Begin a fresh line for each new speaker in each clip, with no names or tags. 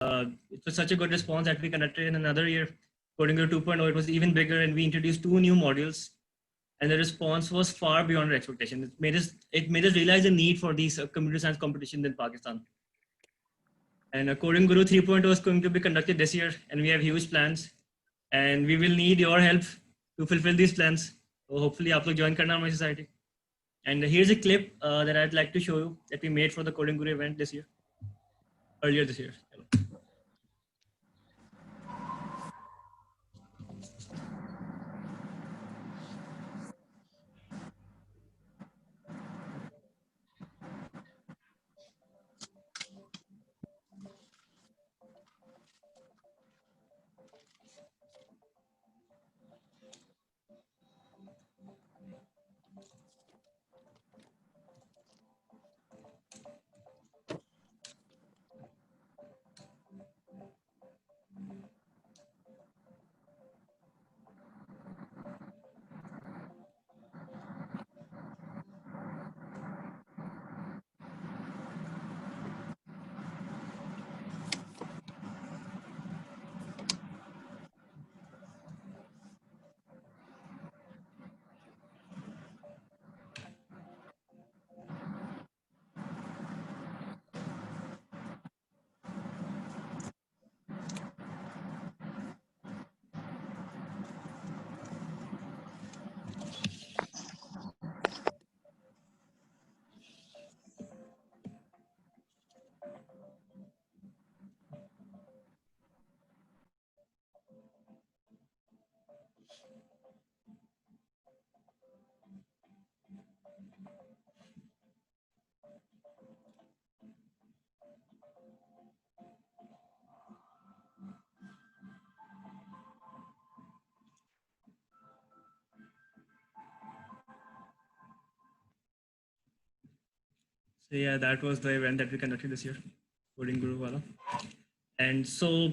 it was such a good response that we conducted in another year. Coding Guru 2.0, it was even bigger, and we introduced 2 new modules, and the response was far beyond our expectation. It made us realize the need for these computer science competitions in Pakistan. And Coding Guru 3.0 is going to be conducted this year, and we have huge plans, and we will need your help to fulfill these plans. So hopefully, you join Karna My Society. And here's a clip that I'd like to show you that we made for the Coding Guru event this year, earlier this year. So yeah, that was the event that we conducted this year, Coding Guru Wala. And so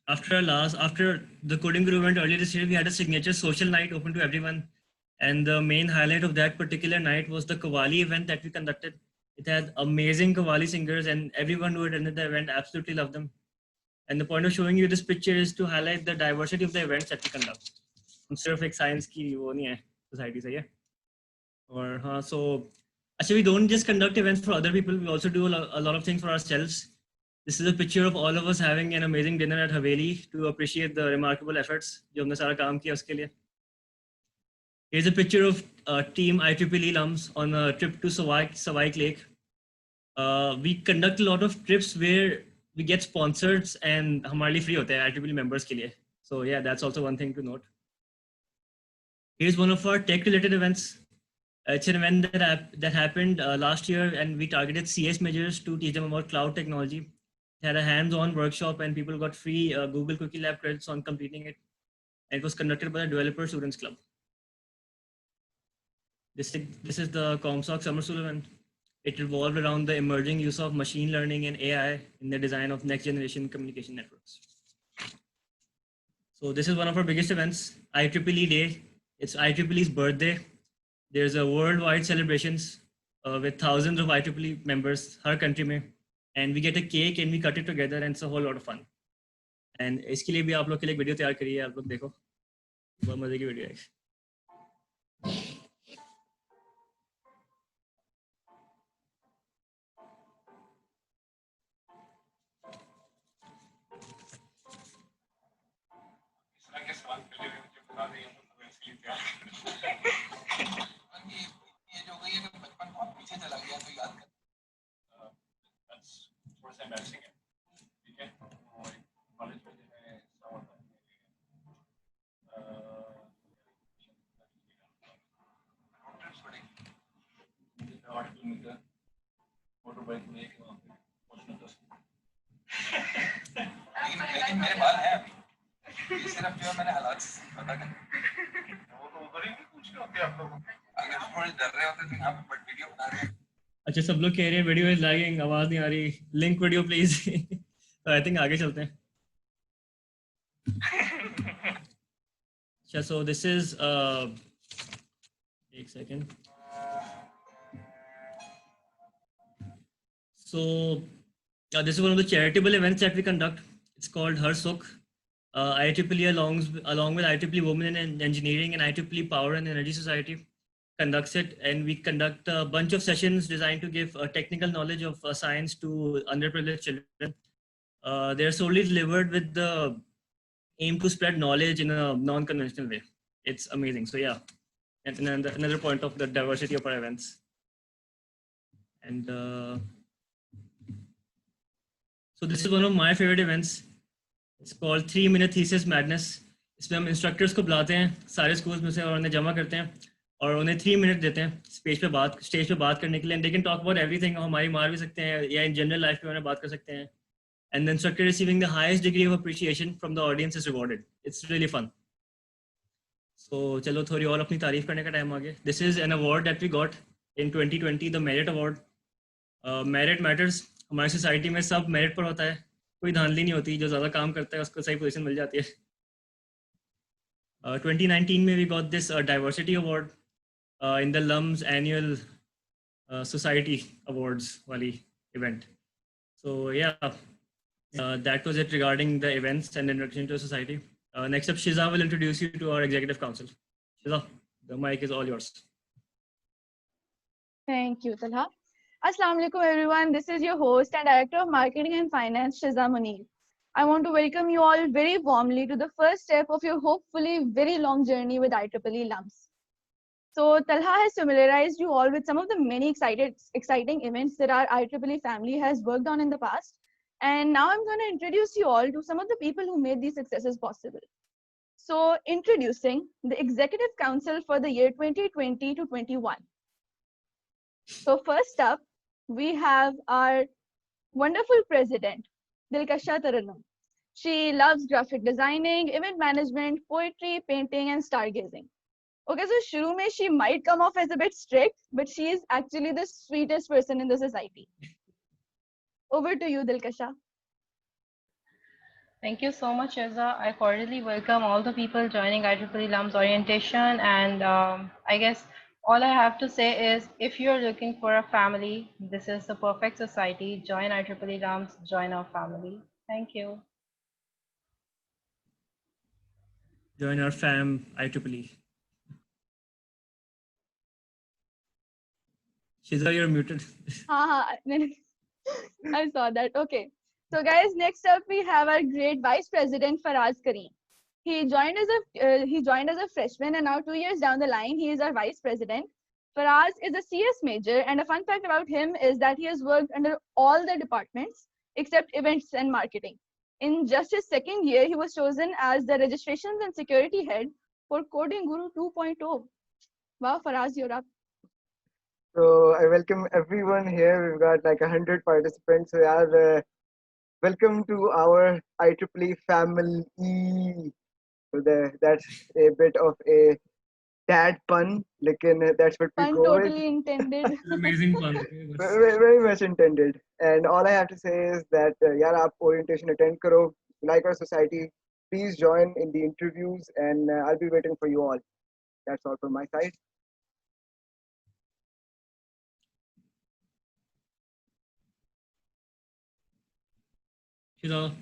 after the Coding Guru event earlier this year, we had a signature social night open to everyone. And the main highlight of that particular night was the Qawwali event that we conducted. It had amazing Qawwali singers, and everyone who attended the event absolutely loved them. And the point of showing you this picture is to highlight the diversity of the events that we conduct. सिर्फ एक science की वो नहीं है society से, yeah. और हाँ, so actually we don't just conduct events for other people, we also do a lot of things for ourselves. This is a picture of all of us having an amazing dinner at Haveli to appreciate the remarkable efforts जो हमने सारा काम किया उसके लिए. Here's a picture of team IEEE alums on a trip to Savaik Lake. We conduct a lot of trips where we get sponsors and हमारे लिए free होते हैं IEEE members के लिए. So yeah, that's also one thing to note. Here's one of our tech-related events. It's an event that happened last year, and we targeted CS majors to teach them about cloud technology. It had a hands-on workshop, and people got free Google Cookie Lab credits on completing it. And it was conducted by the Developer Students Club. This is the ComSoc Summer School event. It revolved around the emerging use of machine learning and AI in the design of next-generation communication networks. So this is one of our biggest events, IEEE Day. It's IEEE's birthday. There's a worldwide celebrations with thousands of IEEE members, her country mein, and we get a cake and we cut it together, and it's a whole lot of fun. And इसके लिए भी आप लोग के लिए एक video तैयार करी है, आप लोग देखो, बहुत मजे की वीडियो है.
लेकिन मेरे बाल हैं अभी, ये सिर्फ जो मैंने हालात पता कर वो तो उधर ही पूछ रहे होते आप लोग, अगर थोड़े डर रहे होते तो यहाँ पे वीडियो बना रहे हैं.
अच्छा, सब लोग कह रहे हैं वीडियो इज लैगिंग, आवाज नहीं आ रही, लिंक वीडियो प्लीज. तो आई थिंक आगे चलते हैं. अच्छा, सो दिस इज एक second. So This is one of the charitable events that we conduct. It's called Har Sukh. IEEE along with IEEE Women in Engineering and IEEE Power and Energy Society conducts it, and we conduct a bunch of sessions designed to give technical knowledge of science to underprivileged children. They're solely delivered with the aim to spread knowledge in a non-conventional way. It's amazing. So yeah, and another point of the diversity of our events. And so this is one of my favorite events. It's called 3-Minute Thesis Madness. इसमें हम instructors को बुलाते हैं सारे schools में से और उन्हें जमा करते हैं और उन्हें 3 मिनट देते हैं स्टेज पे बात करने के लिए. They can talk about everything. हमारी मार भी सकते हैं या इन जनरल लाइफ पे उन्हें बात कर सकते हैं. And the instructor receiving the highest degree of appreciation from the audience is rewarded. It's really fun. So चलो थोड़ी और अपनी तारीफ करने का टाइम आ गया. This is an award that we got in 2020, the Merit Award. Merit matters. हमारी society में सब मेरिट पर होता है. कोई धांधली नहीं होती. जो ज़्यादा काम करता है उसको सही पोजीशन मिल जाती है. 2019 में we got this diversity award in the LUMS annual society awards wali event. So yeah, that was it regarding the events and introduction to the society. Next up, Shiza will introduce you to our executive council. Shiza, the mic is all yours.
Thank you, Talha. Assalamu alaikum everyone. This is your host and Director of Marketing and Finance, Shiza Munir. I want to welcome you all very warmly to the first step of your hopefully very long journey with IEEE LUMS. So Talha has familiarized you all with some of the many exciting events that our IEEE family has worked on in the past. And now I'm going to introduce you all to some of the people who made these successes possible. So introducing the Executive Council for the year 2020 to 21. So first up, we have our wonderful president, Dilkasha Taranum. She loves graphic designing, event management, poetry, painting, and stargazing. Okay, so shuru mein she might come off as a bit strict, but she is actually the sweetest person in the society. Over to you, Dilkasha.
Thank you so much, Eza. I cordially welcome all the people joining IEEE LUMS orientation. And I guess all I have to say is, if you're looking for a family, this is the perfect society. Join IEEE LUMS, join our family. Thank you.
Join our fam, IEEE. Shiza, you're muted.
I saw that. Okay. So guys, next up we have our great Vice President Faraz Kareem. He joined as a freshman, and now 2 years down the line, he is our Vice President. Faraz is a CS major, and a fun fact about him is that he has worked under all the departments except events and marketing. In just his second year, he was chosen as the registrations and security head for Coding Guru 2.0. Wow, Faraz, you're up.
So I welcome everyone here. We've got like 100 participants. So yeah, welcome to our IEEE family. So that's a bit of a dad pun, that's what we
pun
go
totally
with.
Intended.
Amazing pun.
Very much intended. And all I have to say is that yaar aap orientation attend karo. Like our society, please join in the interviews, and I'll be waiting for you all. That's all from my side.
Shiza.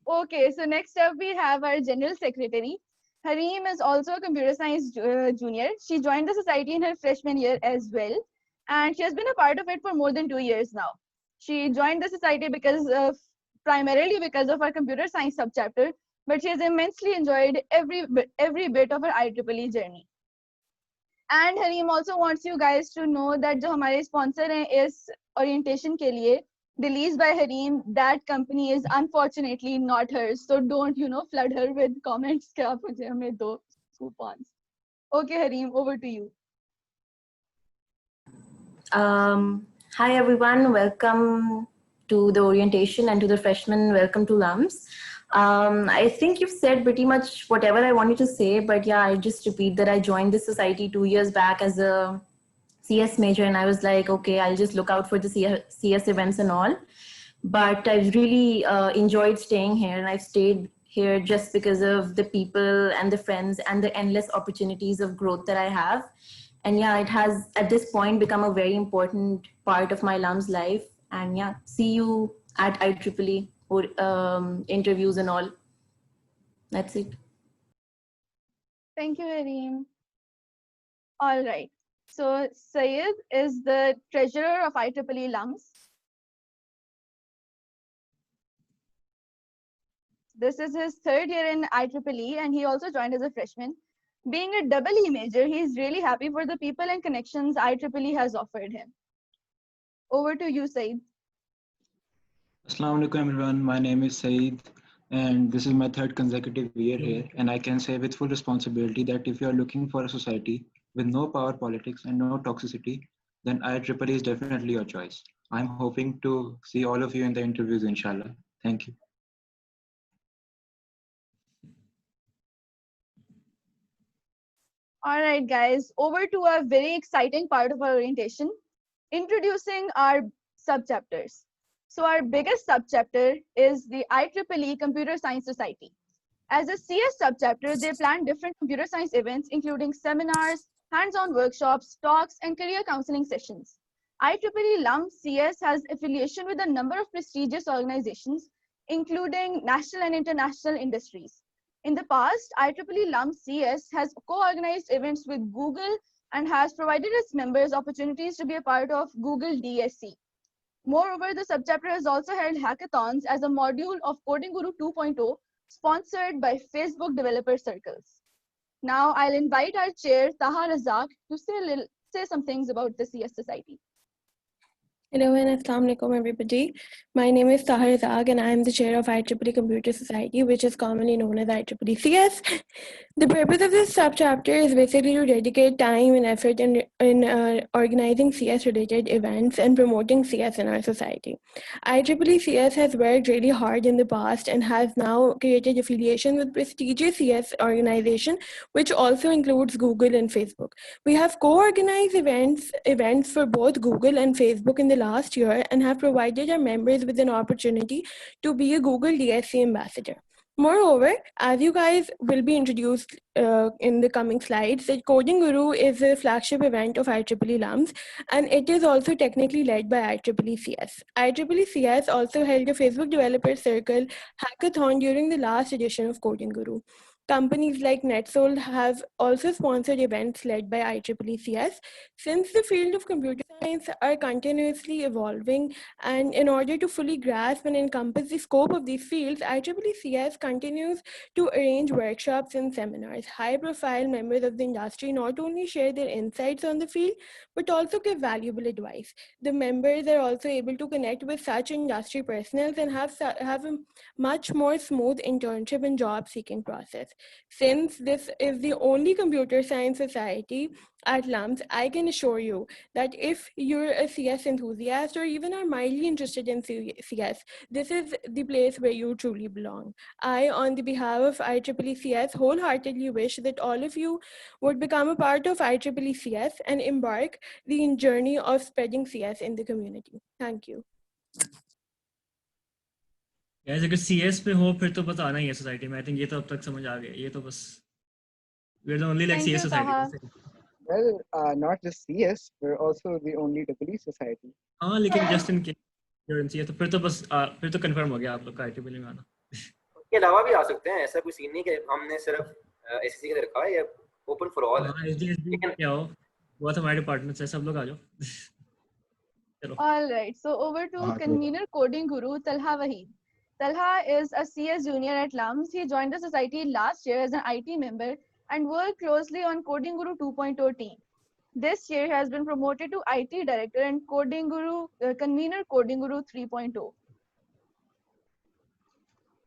Okay, so next up we have our General Secretary. Hareem is also a computer science junior. She joined the society in her freshman year as well, and she has been a part of it for more than 2 years now. She joined the society primarily because of our computer science subchapter, but she has immensely enjoyed every bit of her IEEE journey. And Hareem also wants you guys to know that जो हमारे sponsor हैं इस orientation के लिए, released by Hareem, that company is unfortunately not hers. So don't, flood her with comments कि आप मुझे हमें दो coupons. Okay, Hareem, over to you.
Hi everyone, welcome to the orientation, and to the freshmen, welcome to LUMS. I think you've said pretty much whatever I wanted to say, but yeah, I just repeat that I joined this society 2 years back as a CS major, and I was like, okay, I'll just look out for the CS events and all. But I've really enjoyed staying here, and I've stayed here just because of the people and the friends and the endless opportunities of growth that I have. And yeah, it has at this point become a very important part of my LUMS life. And yeah, see you at IEEE or interviews and all. That's it.
Thank you, Hareem. All right. So Sayed is the treasurer of IEEE LUMS. This is his third year in IEEE, and he also joined as a freshman. Being a double E major, he is really happy for the people and connections IEEE has offered him. Over to you, Saeed.
Assalamu alaikum everyone, my name is Saeed and this is my third consecutive year here, and I can say with full responsibility that if you are looking for a society with no power politics and no toxicity, then IEEE is definitely your choice. I'm hoping to see all of you in the interviews, inshallah. Thank you.
All right, guys, over to a very exciting part of our orientation, introducing our subchapters. So our biggest subchapter is the IEEE Computer Science Society. As a CS subchapter, they plan different computer science events, including seminars, hands-on workshops, talks, and career counseling sessions. IEEE LUMS CS has affiliation with a number of prestigious organizations, including national and international industries. In the past, IEEE LUMS CS has co-organized events with Google and has provided its members opportunities to be a part of Google DSC. Moreover, the subchapter has also held hackathons as a module of Coding Guru 2.0, sponsored by Facebook Developer Circles. Now, I'll invite our chair, Taha Razak, to say some things about the CS Society.
Hello and Assalamu alaikum everybody. My name is Tahir Zag and I am the chair of IEEE Computer Society, which is commonly known as IEEE CS. The purpose of this subchapter is basically to dedicate time and effort in organizing CS related events and promoting CS in our society. IEEE CS has worked really hard in the past and has now created affiliation with prestigious CS organization, which also includes Google and Facebook. We have co-organized events for both Google and Facebook in the last year and have provided our members with an opportunity to be a Google DSC ambassador. Moreover, as you guys will be introduced in the coming slides, that Coding Guru is a flagship event of IEEE LUMS, and it is also technically led by IEEE CS. IEEE CS also held a Facebook Developer Circle hackathon during the last edition of Coding Guru. Companies like NetSol have also sponsored events led by IEEE CS. Since the field of computer science are continuously evolving, and in order to fully grasp and encompass the scope of these fields, IEEE CS continues to arrange workshops and seminars. High-profile members of the industry not only share their insights on the field, but also give valuable advice. The members are also able to connect with such industry personnel and have a much more smooth internship and job-seeking process. Since this is the only computer science society at LUMS, I can assure you that if you're a CS enthusiast or even are mildly interested in CS, this is the place where you truly belong. I, on the behalf of IEEE CS, wholeheartedly wish that all of you would become a part of IEEE CS and embark the journey of spreading CS in the community. Thank you.
Guys, अगर CS पे हो फिर तो बस आना ही है society में. I think ये तो अब तक समझ आ गया. ये तो बस we're the only like
Thank
CS
you,
society.
Taha.
Well, not just CS, we're also the only EE society.
हाँ, लेकिन just in case you're in CS तो फिर तो बस फिर तो confirm हो गया आप लोग का IEEE में आना.
के अलावा भी आ सकते हैं, ऐसा कोई सीन नहीं कि हमने सिर्फ एसएससी का रखा है, ये ओपन फॉर ऑल है.
हाँ, SDSB क्या हो, बहुत हमारे डिपार्टमेंट से सब लोग आ जाओ. चलो.
All right, so over to convener Coding Guru, Talha Waheed. Talha is a CS junior at LUMS. He joined the society last year as an IT member and worked closely on Coding Guru 2.0 team. This year, he has been promoted to IT director and Coding Guru convener Coding Guru 3.0.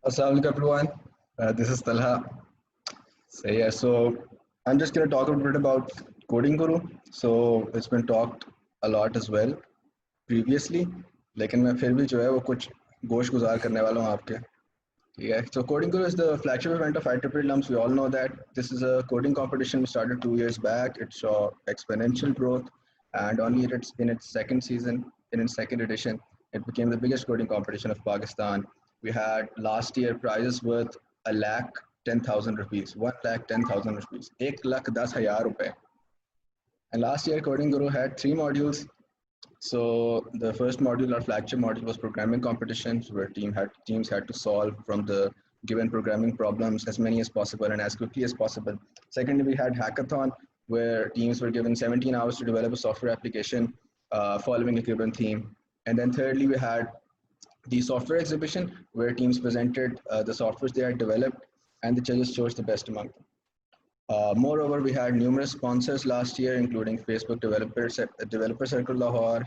Assalamu alaikum everyone. This is Talha. So I'm just going to talk a bit about Coding Guru. So it's been talked a lot as well previously, लेकिन मैं फिर भी जो है वो कुछ गोश गुजार करने वाला हूँ आपके. Yeah, so Coding Guru is the flagship event of IEEE LUMS. We all know that this is a coding competition we started 2 years back. It saw exponential growth, and only in its second season, in its second edition, it became the biggest coding competition of Pakistan. We had last year prizes worth 1,10,000 rupees, 1,10,000 rupees, 1,10,000 rupees. And last year, Coding Guru had 3 modules. So the first module, our flagship module, was programming competitions, where teams had to solve from the given programming problems as many as possible and as quickly as possible. Secondly, we had hackathon, where teams were given 17 hours to develop a software application following a given theme. And then thirdly, we had the software exhibition, where teams presented the softwares they had developed, and the judges chose the best among them. Moreover, we had numerous sponsors last year, including Facebook Developer Circle Lahore,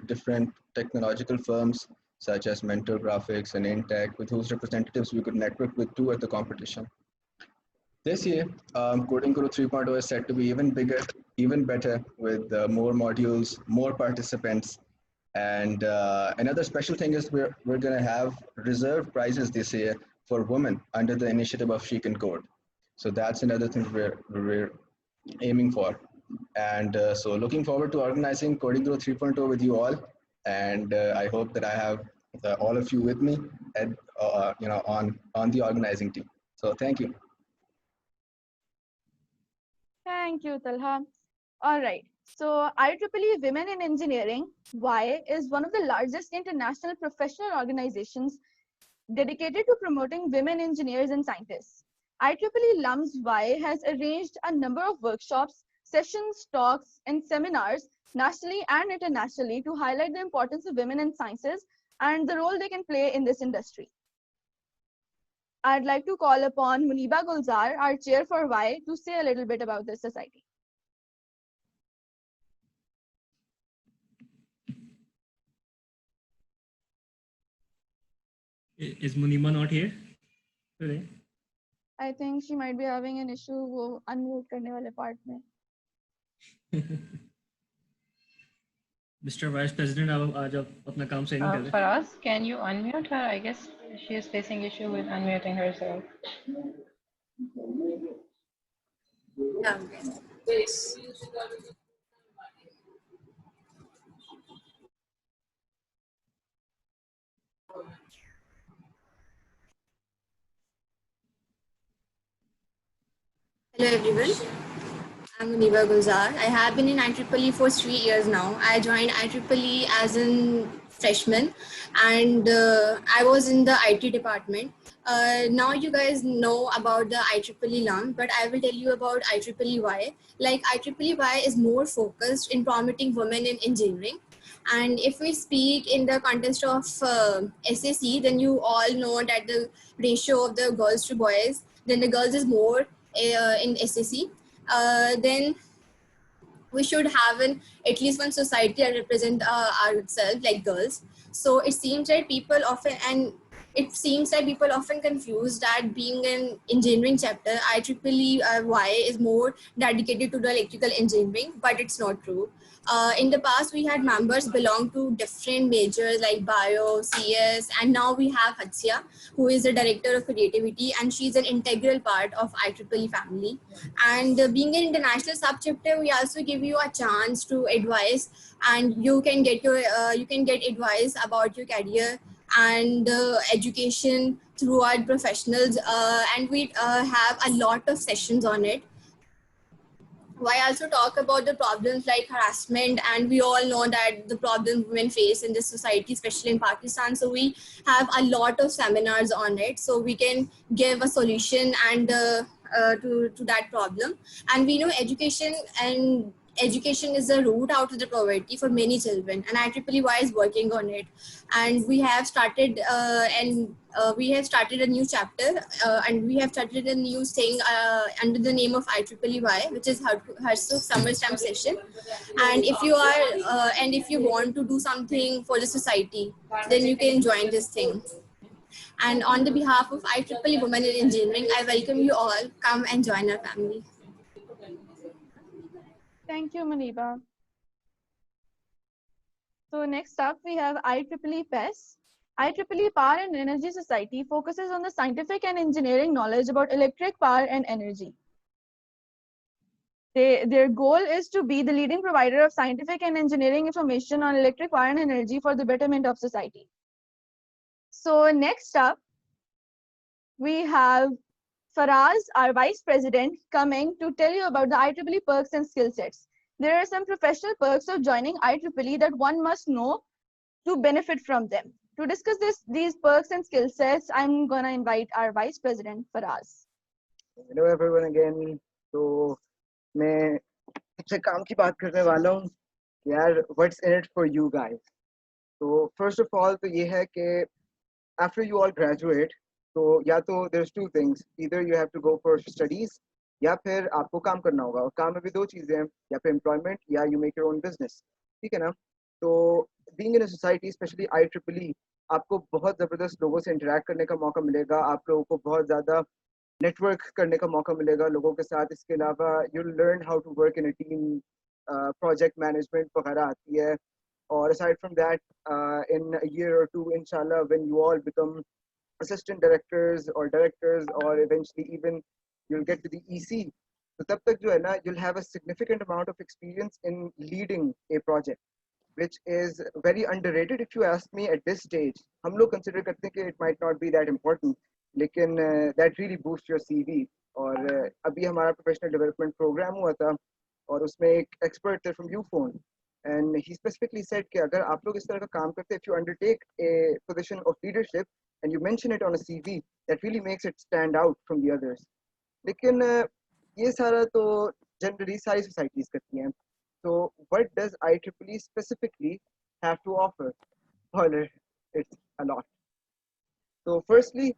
different technological firms such as Mentor Graphics and Intech, with whose representatives we could network with too at the competition. This year, Coding Guru 3.0 is set to be even bigger, even better, with more modules, more participants. And another special thing is we're going to have reserved prizes this year for women under the initiative of She Can Code. So that's another thing we're aiming for. And so looking forward to organizing Coding Guru 3.0 with you all. And I hope that I have all of you with me and on the organizing team. So thank you.
Thank you, Talha. All right. So IEEE Women in Engineering, WIE, is one of the largest international professional organizations dedicated to promoting women engineers and scientists. IEEE LUMS WIE has arranged a number of workshops, sessions, talks, and seminars nationally and internationally to highlight the importance of women in sciences and the role they can play in this industry. I'd like to call upon Muniba Gulzar, our chair for WIE, to say a little bit about this society.
Is Muniba not here today?
I think she might be having an issue वो unmute करने वाले part में.
Mr. Vice President, आज आप अपना काम सही नहीं कर रहे.
Faraz, can you unmute her? I guess she is facing issue with unmuting herself.
Yes. Hello everyone, I'm Muniba Gulzar. I have been in IEEE for 3 years now. I joined IEEE as a freshman and I was in the IT department. Now you guys know about the IEEE LUM, but I will tell you about IEEE WIE. Like IEEE WIE is more focused in promoting women in engineering. And if we speak in the context of SAC, then you all know that the ratio of the girls to boys, then the girls is more in SAC. Then we should have at least one society that represent ourselves like girls. So it seems that people often confuse that being an engineering chapter, IEEE WIE is more dedicated to the electrical engineering, but it's not true. In the past, we had members belong to different majors like Bio, CS, and now we have Hatsya, who is the director of creativity, and she's an integral part of IEEE family. And being an international subchapter, we also give you a chance to advise, and you can get advice about your career and education throughout professionals, and we have a lot of sessions on it. I also talk about the problems like harassment, and we all know that the problems women face in this society, especially in Pakistan. So we have a lot of seminars on it, so we can give a solution and to that problem. And we know education is the route out of the poverty for many children, and IEEE WIE is working on it. And we have started a new chapter, and we have started a new thing under the name of IEEE WIE, which is Harsuk Summer Stamp Session. And if you want to do something for the society, then you can join this thing. And on the behalf of IEEE Women in Engineering, I welcome you all. Come and join our family.
Thank you, Muniba. So next up, we have IEEE PES. IEEE Power and Energy Society focuses on the scientific and engineering knowledge about electric power and energy. Their goal is to be the leading provider of scientific and engineering information on electric power and energy for the betterment of society. So next up, we have Faraz, our Vice President, coming to tell you about the IEEE perks and skill sets. there are some professional perks of joining IEEE that one must know to benefit from them. To discuss these perks and skill sets, I'm going to invite our Vice President, Faraz.
Hello everyone again. So मैं सबसे काम की बात करने वाला हूँ यार, what's in it for you guys? So first of all तो ये है कि after you all graduate, तो या तो there's two things, either you have to go for studies या फिर आपको काम करना होगा, और काम में भी दो चीजें हैं, या फिर employment या you make your own business, ठीक है ना? तो being in a society, especially IEEE, आपको बहुत ज़बरदस्त लोगों से interact करने का मौका मिलेगा, आप लोगों को बहुत ज़्यादा नेटवर्क करने का मौका मिलेगा लोगों के साथ. इसके अलावा you learn how to work in a team, project management वगैरह आती है. और aside from that, in a year और टू इंशाल्लाह when you all become assistant directors और डायरेक्टर्स और eventually even you will get to the EC, तो तब तक जो है ना, you'll have a significant amount of experience in leading a project, which is very underrated if you ask me at this stage. हम लोग consider करते हैं कि it might not be that important, लेकिन that really boosts your CV. और अभी हमारा professional development program हुआ था और उसमें एक expert थे from Ufone, and he specifically said कि अगर आप लोग इस तरह का काम करते, if you undertake a position of leadership and you mention it on a CV, that really makes it stand out from the others. लेकिन ये सारा तो generally सारी societies करती हैं. So what does IEEE specifically have to offer? Well, it's a lot. So firstly,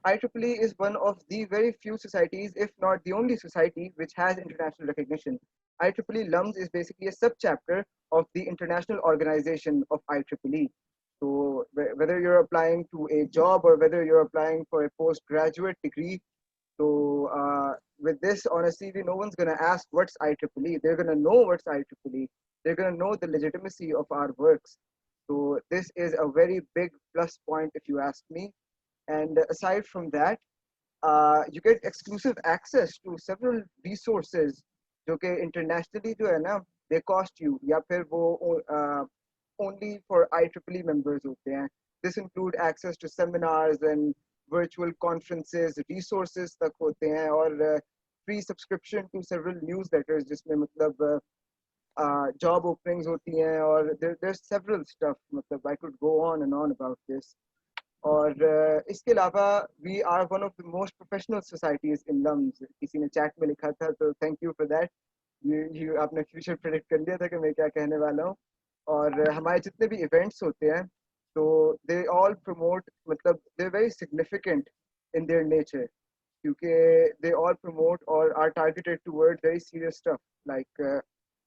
IEEE is one of the very few societies, if not the only society, which has international recognition. IEEE LUMS is basically a sub-chapter of the international organization of IEEE. So whether you're applying to a job or whether you're applying for a postgraduate degree, so with this on a CV, no one's going to ask what's IEEE. They're going to know what's IEEE. They're going to know the legitimacy of our works. So this is a very big plus point if you ask me. And aside from that, you get exclusive access to several resources जो कि internationally जो है ना, they cost you, या फिर वो only for IEEE members होते हैं. This include access to seminars and virtual conferences, resources तक होते हैं, और free subscription to several newsletters जिसमें मतलब job openings होती हैं, और there's several stuff. मतलब I could go on and on about this. और इसके अलावा we are one of the most professional societies in LUMS. किसी ने chat में लिखा था, तो thank you for that. You आपने future predict कर लिया था कि मैं क्या कहने वाला हूँ. और हमारे जितने भी events होते हैं, तो they all promote, मतलब they're very significant in their nature, क्योंकि they all promote or are targeted toward very serious stuff like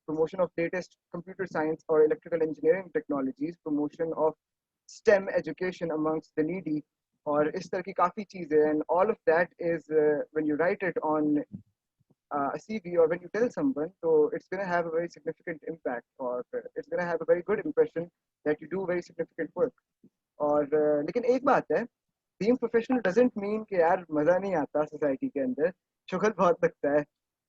promotion of latest computer science or electrical engineering technologies, promotion of STEM education amongst the needy, और इस तरह की काफ़ी चीज़ें. And all of that is when you write it on a CV or when you tell someone, so it's going to have a very significant impact, or it's going to have a very good impression that you do very significant work. और लेकिन एक बात है, being professional doesn't mean कि यार मज़ा नहीं आता society के अंदर, शुगल बहुत लगता है.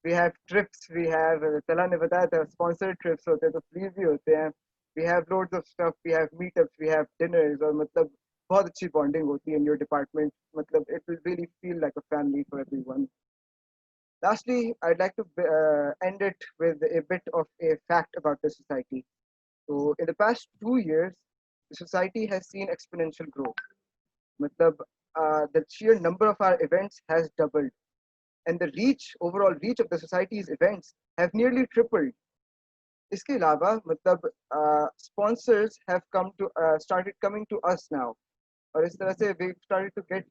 We have trips, we have, तला ने बताया था, sponsored trips होते हैं, तो free भी होते हैं. We have loads of stuff, we have meetups, we have dinners, और मतलब बहुत अच्छी bonding होती है in your department. मतलब it will really feel like a family for everyone. Lastly, I'd like to end it with a bit of a fact about the society. So in the past 2 years, the society has seen exponential growth. मतलब the sheer number of our events has doubled, and the overall reach of the society's events have nearly tripled. इसके अलावा मतलब sponsors have started coming to us now, और इस तरह से we've started to get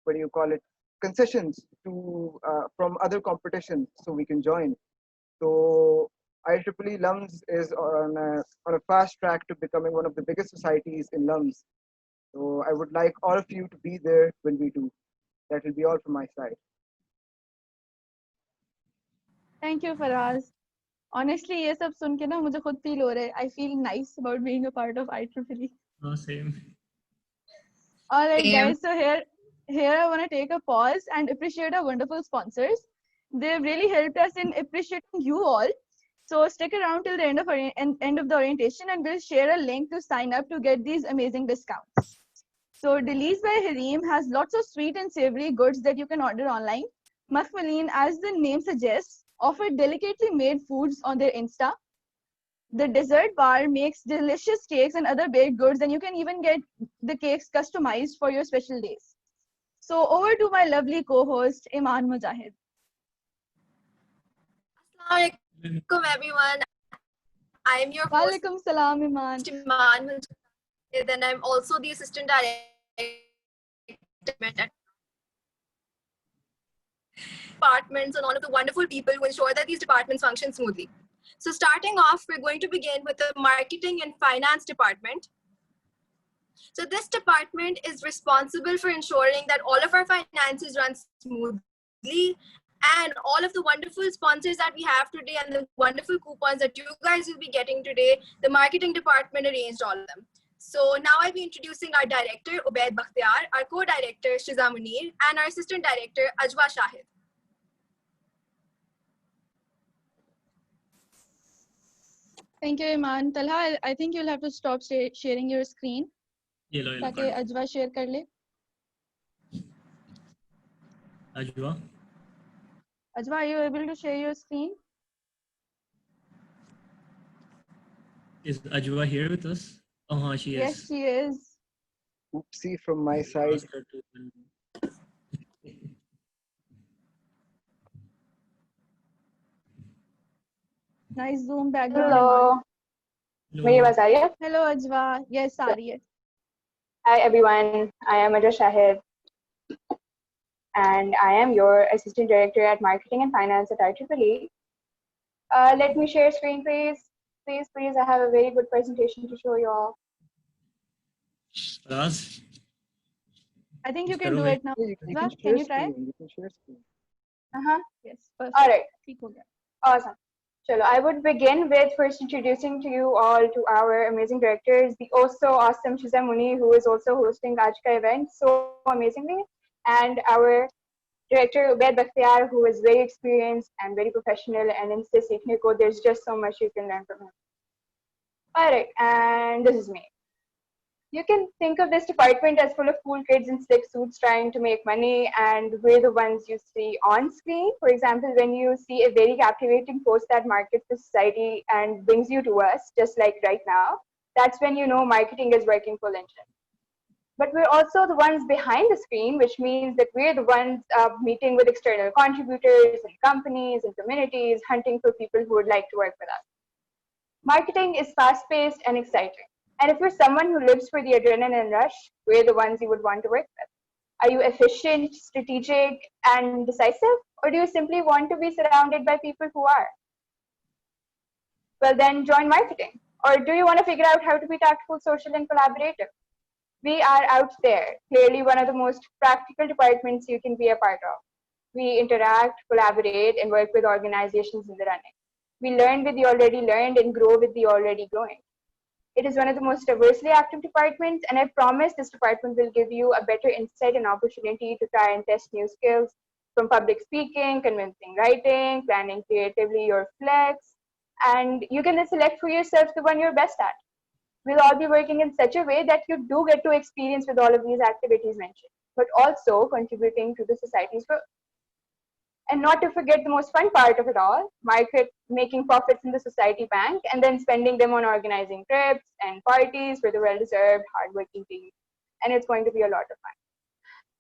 what do you call it, concessions to from other competitions so we can join. So IEEE LUMS is on a fast track to becoming one of the biggest societies in LUMS. So I would like all of you to be there when we do. That will be all from my side.
Thank you, Faraz. Honestly, ये सब सुन के ना मुझे खुद feel हो रहा है. I feel nice about being a part of IEEE.
Oh, same.
All right, guys. So here I want to take a pause and appreciate our wonderful sponsors. They've really helped us in appreciating you all. So stick around till the end of the orientation, and we'll share a link to sign up to get these amazing discounts. So Deli's by Hareem has lots of sweet and savory goods that you can order online. Makhmalin, as the name suggests, offer delicately made foods on their Insta. The dessert bar makes delicious cakes and other baked goods, and you can even get the cakes customized for your special days. So over to my lovely co-host, Iman Mujahid.
Assalamualaikum everyone. I am your host,
Walaikum salam, Iman.
Iman Mujahid, and I'm also the assistant director at departments and all of the wonderful people who ensure that these departments function smoothly. So starting off, we're going to begin with the marketing and finance department. So this department is responsible for ensuring that all of our finances run smoothly, and all of the wonderful sponsors that we have today and the wonderful coupons that you guys will be getting today, the marketing department arranged all of them. So now I'll be introducing our director, Ubaid Bakhtiar, our co-director, Shiza Munir, and our assistant director, Ajwa Shahid.
Thank you, Iman. Talha, I think you'll have to stop sharing your screen. ताकि Ajwa share कर ले.
Ajwa?
Ajwa, are you able to share your screen?
Is Ajwa here with us? Oh, she is.
Yes, she is.
Oopsie from my side.
Nice zoom background.
Hello. मेरी आवाज आ रही है?
Hello, Ajwa. Yes, आ रही है.
Hi everyone. I am Ajwa Shahid, and I am your assistant director at marketing and finance at IEEE. Let me share screen, please. Please. I have a very good presentation to show you all.
Raz?
I think you can do it now.
Yeah,
Can you try?
You can share screen.
Yes. Perfect.
All right.
ठीक हो गया.
Awesome. Chalo, I would begin with first introducing to you all to our amazing directors, the also awesome Shiza Muni, who is also hosting Ajka event so amazingly, and our director Ubaid Bakhtiar, who is very experienced and very professional, and in Seekhne Ko, there's just so much you can learn from him. All right, and this is me. You can think of this department as full of cool kids in slick suits trying to make money, and we're the ones you see on screen. For example, when you see a very captivating post that markets the society and brings you to us, just like right now, that's when you know marketing is working full engine. But we're also the ones behind the screen, which means that we're the ones meeting with external contributors and companies and communities, hunting for people who would like to work with us. Marketing is fast-paced and exciting. And if you're someone who lives for the adrenaline rush, we're the ones you would want to work with. Are you efficient, strategic, and decisive? Or do you simply want to be surrounded by people who are? Well, then join marketing. Or do you want to figure out how to be tactful, social, and collaborative? We are out there, clearly one of the most practical departments you can be a part of. We interact, collaborate, and work with organizations in the running. We learn with the already learned and grow with the already growing. It is one of the most diversely active departments, and I promise this department will give you a better insight and opportunity to try and test new skills from public speaking, convincing writing, planning creatively your flex, and you can then select for yourself the one you're best at. We'll all be working in such a way that you do get to experience with all of these activities mentioned, but also contributing to the society's growth. And not to forget the most fun part of it all, making profits in the society bank and then spending them on organizing trips and parties for the well-deserved, hardworking team. And it's going to be a lot of fun.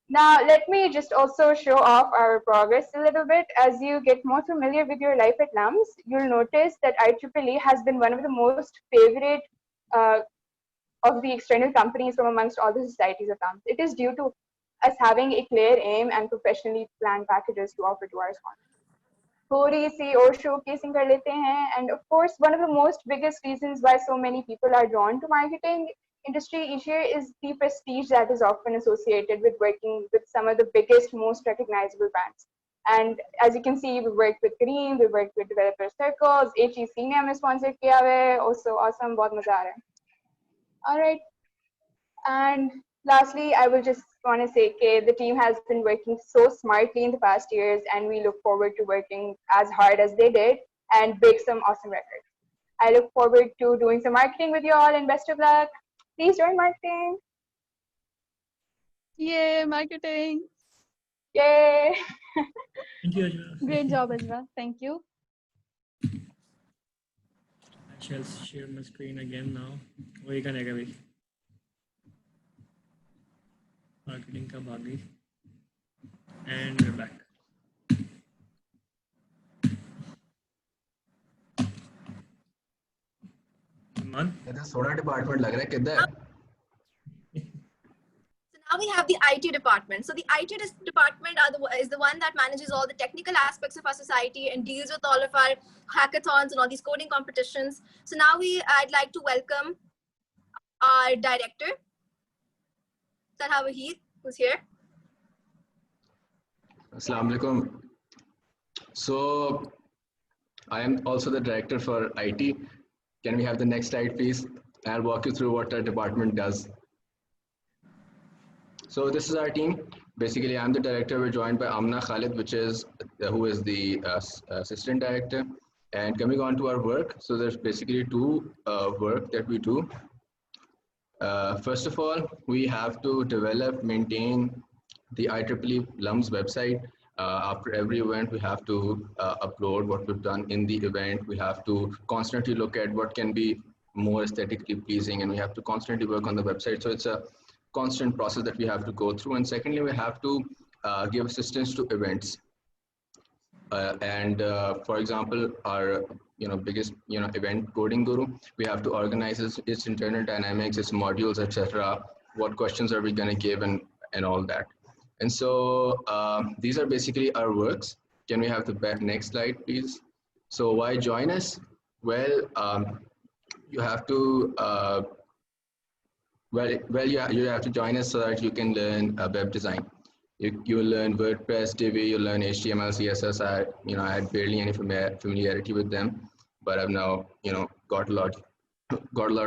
Now, let me just also show off our progress a little bit. As you get more familiar with your life at LUMS, you'll notice that IEEE has been one of the most favorite of the external companies from amongst all the societies of LUMS. It is due to us having a clear aim and professionally planned packages to offer to our sponsors. Thodi si और showcasing कर लेते हैं, and of course one of the most biggest reasons why so many people are drawn to marketing industry each year is the prestige that is often associated with working with some of the biggest, most recognizable brands. And as you can see, we worked with Kareem, we worked with Developer Circles, HEC ने हमें sponsor किया है, also awesome, बहुत मजा आ रहा है. All right, and lastly, I will just want to say the team has been working so smartly in the past years, and we look forward to working as hard as they did and break some awesome records. I look forward to doing some marketing with you all, and best of luck. Please join marketing.
Yay, marketing.
Yay.
Thank you, Ajra.
Great job, Ajra. Thank you.
I shall share my screen again now. वही करेगा भाई. Marketing का भागी. And we're back. Man.
Soda department लग रहा है किधर?
Now we have the IT department. So the IT department is the one that manages all the technical aspects of our society and deals with all of our hackathons and all these coding competitions. So now I'd like to welcome our director, Talha Waheed, who's here.
Assalamu alaikum. So I am also the director for IT. Can we have the next slide, please? I'll walk you through what our department does. So this is our team. Basically, I'm the director. We're joined by Amna Khalid, who is the assistant director. And coming on to our work, so there's basically two work that we do. First of all, we have to develop, maintain the IEEE LUMS website. After every event, we have to upload what we've done in the event. We have to constantly look at what can be more aesthetically pleasing, and we have to constantly work on the website. So it's a constant process that we have to go through. And secondly, we have to give assistance to events. For example, our biggest event, Coding Guru, we have to organize its internal dynamics, its modules, etc. What questions are we going to give and all that. And so these are basically our works. Can we have the next slide, please? So why join us? Well, you have to you have to join us so that you can learn web design. You will learn WordPress, Divi, you learn HTML, CSS. I had barely any familiarity with them, but I've now got a lot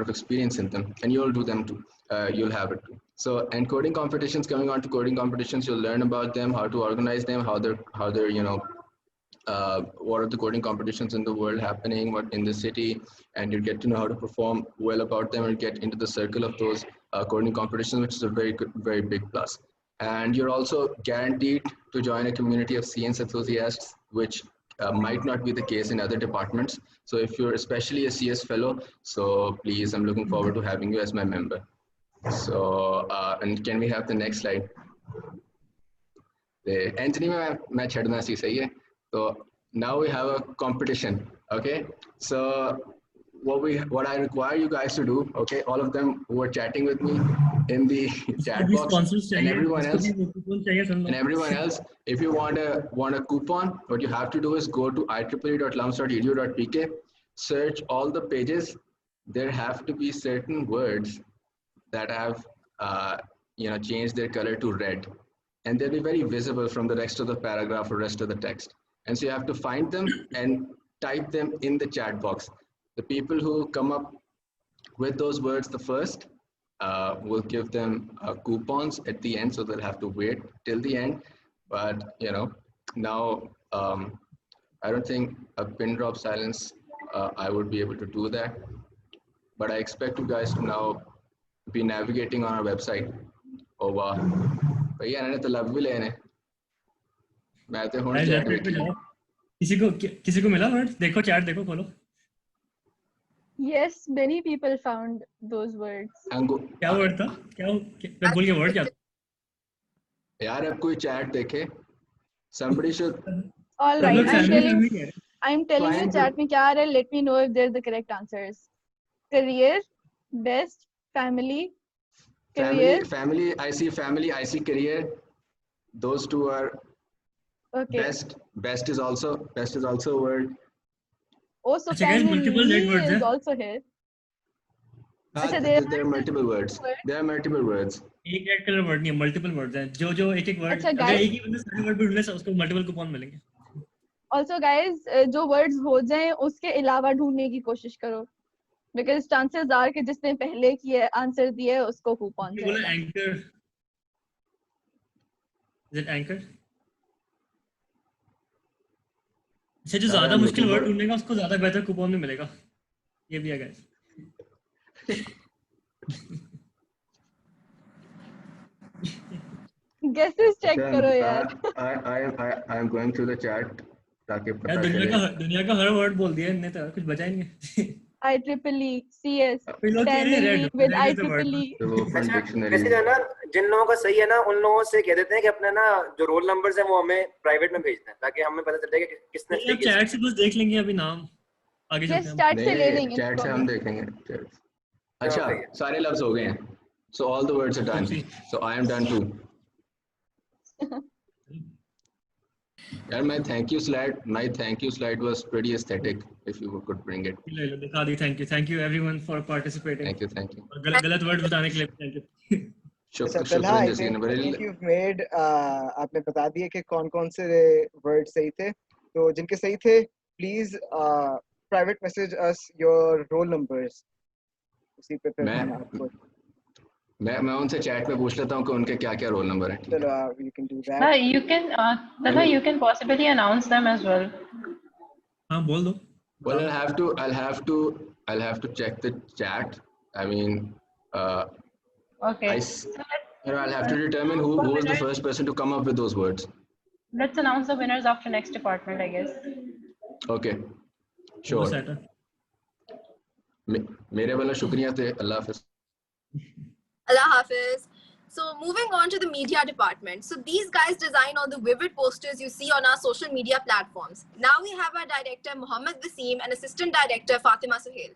of experience in them, and you'll do them too. You'll have it too. So, and coding competitions, coming on to coding competitions, you'll learn about them, how to organize them, how they're what are the coding competitions in the world happening, what in the city, and you get to know how to perform well about them and get into the circle of those coding competitions, which is a very big plus. And you're also guaranteed to join a community of CS enthusiasts, which might not be the case in other departments. So if you're especially a CS fellow, so please, I'm looking forward to having you as my member. So, and can we have the next slide? Anthony, मैं छड़ना सी सही है. So now we have a competition. Okay. So what I require you guys to do, okay, all of them who are chatting with me in the chat box, and everyone else, if you want a coupon, what you have to do is go to ieee.lums.edu.pk, search all the pages. There have to be certain words that have changed their color to red, and they'll be very visible from the rest of the paragraph or rest of the text. And so you have to find them and type them in the chat box. The people who come up with those words the first, we'll give them coupons at the end, so they'll have to wait till the end. But now I don't think a pin drop silence, I would be able to do that. But I expect you guys to now be navigating on our website. Oh wow, भैया मैंने तो love भी लेने. मैं तो हूँ chat में.
किसी को मिला वर्ड? देखो चैट देखो खोलो.
Yes, many people found those words.
क्या वर्ड था? क्या बोल के वर्ड क्या?
यार अब कोई चैट देखे. Somebody should.
All right, I'm telling you chat में क्या आ रहा है. Let me know if they're the correct answers. Career, best, family, career.
Family. I see family. I see career. Those two are okay. Best is also a word.
Oh, so family is also here.
There are multiple words. There are multiple words.
एक red colour word नहीं है, multiple words हैं. जो एक word, अगर एक ही बंदा सारे वर्ड ढूंढ ले उसको मल्टीपल कूपन मिलेंगे.
Also guys, जो words हो जाएं उसके अलावा ढूंढने की कोशिश करो, because chances are कि जिसने पहले किए आंसर दिए उसको कूपन
जाएगा. बोला एंकर. Is it anchor? अच्छा, जो ज्यादा मुश्किल वर्ड ढूंढेगा उसको ज्यादा बेहतर कूपन में मिलेगा. ये भी है गाइस.
guesses check करो यार.
I am going through the chat ताकि
यार
पता चले.
दुनिया का हर वर्ड बोल दिया इनने तो कुछ बचा ही नहीं.
IEEE, CS,
We look at
Tamil
red.
with
Red is the word.
IEEE.
तो open
अच्छा
dictionary.
वैसे जो है ना जिन लोगों का सही है ना उन लोगों से कह देते हैं कि अपने ना जो रोल नंबर्स हैं वो हमें प्राइवेट में भेज दें ताकि हमें पता चल जाए कि किसने
नहीं,
सही
अब चैट से बस देख लेंगे अभी नाम आगे
Yes,
चलते हैं.
chat से ले
नहीं
लेंगे.
चैट से हम देखेंगे. अच्छा सारे लफ्ज हो गए हैं. So all the words are done. So I am done too. यार my thank you slide was pretty aesthetic. If you could bring it.
ले लो दिखा दी. Thank you everyone for participating.
Thank you.
और गलत वर्ड बताने के लिए thank you.
अच्छा Talha, I think you've made आपने बता दिया कि कौन से वर्ड सही थे. तो जिनके सही थे please private message us your roll numbers. उसी पे फिर हम आपको
मैं उनसे चैट में पूछ लेता हूँ कि उनके क्या रोल नंबर है.
चलो you can do that.
You can possibly announce them as well.
हाँ बोल दो.
Well, I'll have to check the chat. I mean,
Okay.
I'll have to determine who was the first person to come up with those words.
Let's announce the winners after next department, I guess.
Okay. Sure. मेरे वाला शुक्रिया थे. अल्लाह हाफिज.
Allah Hafiz. So moving on to the media department. So these guys design all the vivid posters you see on our social media platforms. Now we have our director Mohammed Waseem and assistant director Fatima Suhail.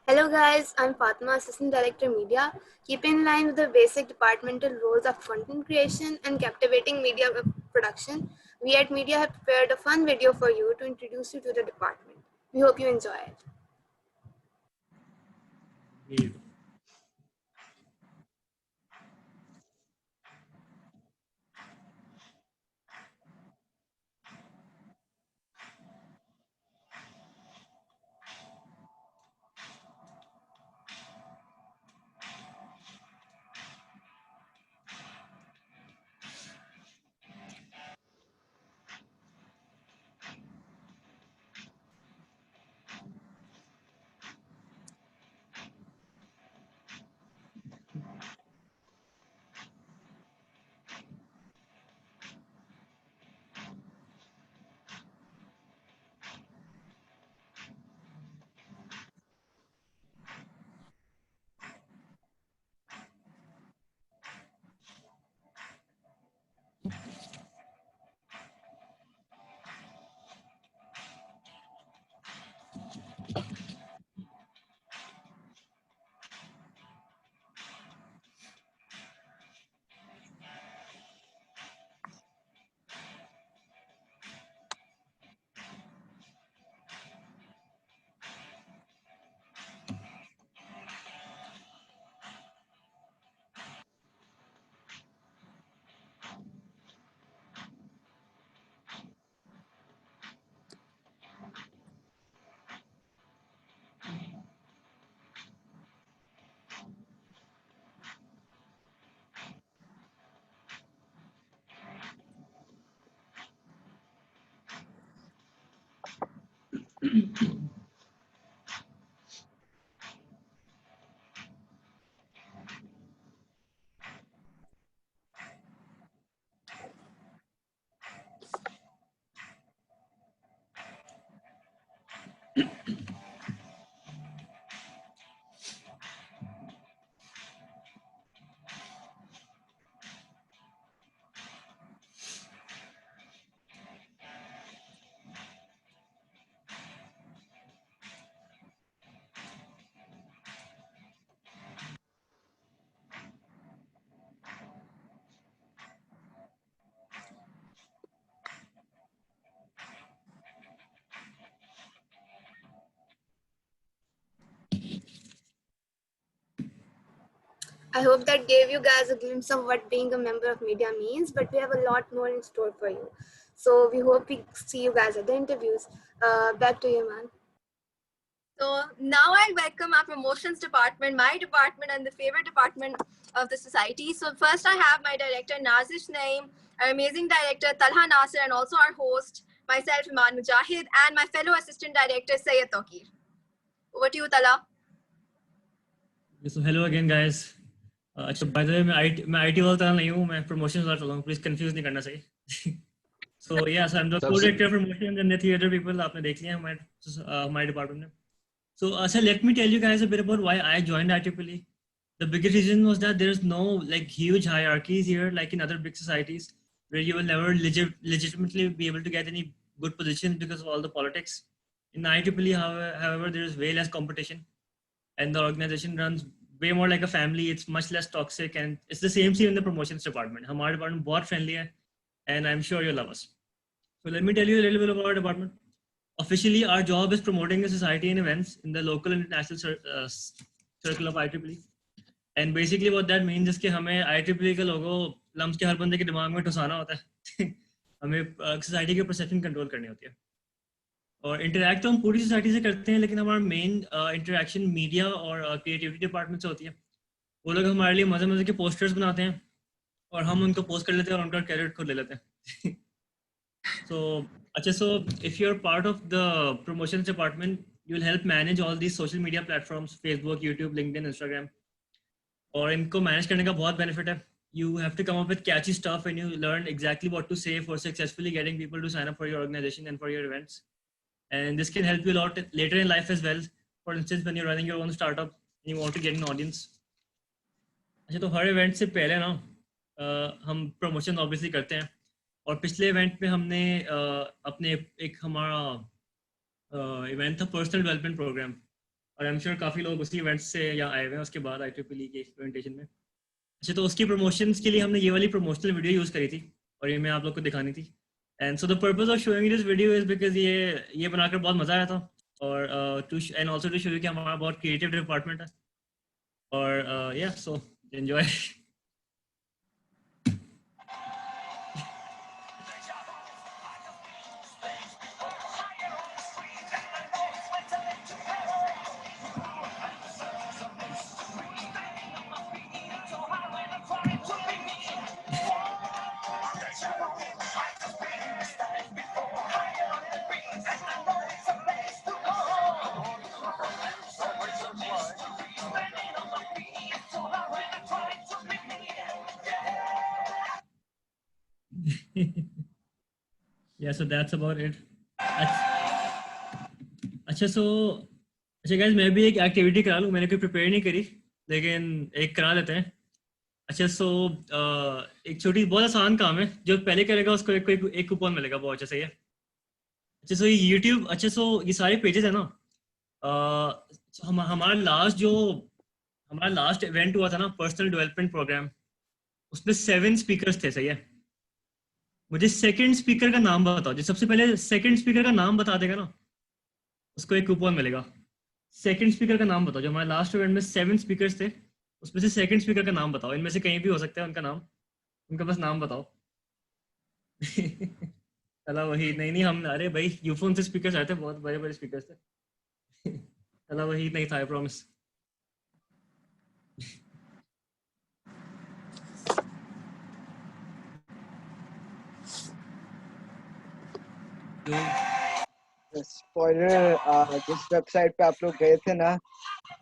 Hello guys, I'm Fatima, Assistant Director Media. Keep in line with the basic departmental roles of content creation and captivating media production. We at Media have prepared a fun video for you to introduce you to the department. We hope you enjoy it. I hope that gave you guys a glimpse of what being a member of media means, but we have a lot more in store for you. So we hope we see you guys at the interviews. Back to you, man.
So now I'll welcome our promotions department, my department and the favorite department of the society. So first I have my director Nazish Naeem, our amazing director Talha Nasir, and also our host, myself Iman Mujahid, and my fellow assistant director Sayyid Tawqir. Over to you, Talha.
So hello again, guys. अच्छा, by the way, मैं IT वाला तरह नहीं हूँ, मैं promotions वाला चला हूँ, please confuse नहीं करना चाहिए. So yes, I'm the co-director of promotions and the theater people. आपने देख लिया हमारे department में. So so let me tell you guys a bit about why I joined IEEE. The biggest reason was that there's no like huge hierarchies here, like in other big societies, where you will never legitimately be able to get any good positions because of all the politics. In IEEE, however, there is way less competition, and the organization runs way more like a family. It's much less toxic, and it's the same in the promotions department. Our department बहुत friendly है, and I'm sure you'll love us. So let me tell you a little bit about our department. Officially, our job is promoting the society and events in the local and international circle of IEEE. And basically what that means is कि हमें IEEE का लोगो lumps के हर बंदे के दिमाग में ठुसाना होता है. हमें सोसाइटी के परसेप्शन कंट्रोल करनी होती है. और इंटरैक्ट तो हम पूरी सोसाइटी से करते हैं, लेकिन हमारा मेन इंटरैक्शन मीडिया और क्रिएटिविटी डिपार्टमेंट से होती है. वो लोग हमारे लिए मजे मजे के पोस्टर्स बनाते हैं और हम उनको पोस्ट कर लेते हैं और उनका क्रेडिट खुद ले लेते हैं. So if you're part of the promotions department, you'll help manage all these social media platforms, Facebook, YouTube, LinkedIn, Instagram. और इनको manage करने का बहुत benefit है. You have to come up with catchy stuff and you learn exactly what to say for successfully getting people to sign up for your organization and for your events. And this can help you a lot later in life as well. For instance, when you're running your own startup and you want to get an audience. अच्छा, तो हर event से पहले ना हम promotion obviously करते हैं. और पिछले इवेंट में हमने अपने एक हमारा इवेंट था पर्सनल डेवलपमेंट प्रोग्राम, और आई एम श्योर काफ़ी लोग उसी इवेंट से यहाँ आए हुए हैं उसके बाद IEEE के इम्प्लीमेंटेशन में. अच्छा, तो उसकी प्रमोशंस के लिए हमने ये वाली प्रमोशनल वीडियो यूज़ करी थी और ये मैं आप लोग को दिखानी थी. And so the purpose of showing this video is because ये बनाकर बहुत मज़ा आया था, और and also to show you कि हमारा बहुत क्रिएटिव डिपार्टमेंट है. और yeah so enjoy. Yeah, so that's about it. अच्छा, guys, मैं भी एक एक्टिविटी करा लूँ. मैंने कोई प्रिपेयर नहीं करी, लेकिन एक करा लेते हैं. अच्छा, एक छोटी बहुत आसान काम है. जो पहले करेगा उसको एक कूपन मिलेगा. बहुत अच्छा, सही है. अच्छा, ये YouTube. अच्छा, ये सारे पेजेस है ना. हमारा लास्ट इवेंट हुआ था ना, पर्सनल डेवलपमेंट प्रोग्राम. उसमें 7 स्पीकर्स थे. सही है. मुझे सेकंड स्पीकर का नाम बताओ. जो सबसे पहले सेकंड स्पीकर का नाम बता देगा ना, उसको एक कूपन मिलेगा. सेकंड स्पीकर का नाम बताओ. जो हमारे लास्ट इवेंट में 7 स्पीकर्स थे, उसमें से सेकंड स्पीकर का नाम बताओ. इनमें से कहीं भी हो सकता है उनका नाम. उनका बस नाम बताओ. चला वही. नहीं हम, अरे भाई, यूफोन से स्पीकर्स आए थे, बहुत बड़े बड़े स्पीकर्स थे. चला वही नहीं था, आई प्रॉमिस.
स्पॉइलर, जिस वेबसाइट पे आप लोग गए थे ना,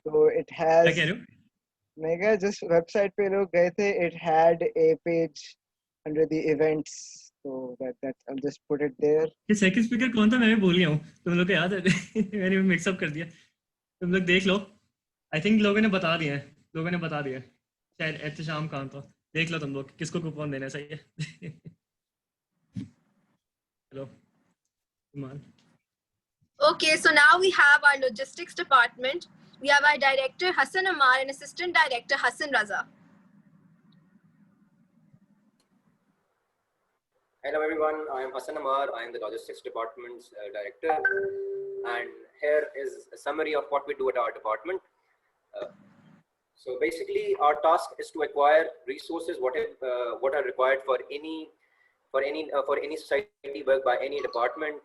तो इट हैज,
क्या कह रहे हो?
मैं कहा जिस वेबसाइट पे लोग गए थे, it had a page under the events, so that I'll just put it there.
ये सेकंड स्पीकर कौन था? मैं भी भूल गया हूँ. तुम लोग को याद है? मैंने मिक्स अप कर दिया. तुम लोग देख लो. आई थिंक लोगों ने बता दिया है. शायद एहतशाम खान था. देख लो तुम लोग किसको कूपन देना. सही है. Hello Kumar.
Okay, so now we have our logistics department. We have our director Hassan Amar and assistant director Hassan Raza.
Hello everyone, I am Hassan Amar. I am the logistics department's director, and here is a summary of what we do at our department. So basically, our task is to acquire resources what are required for any society work by any department.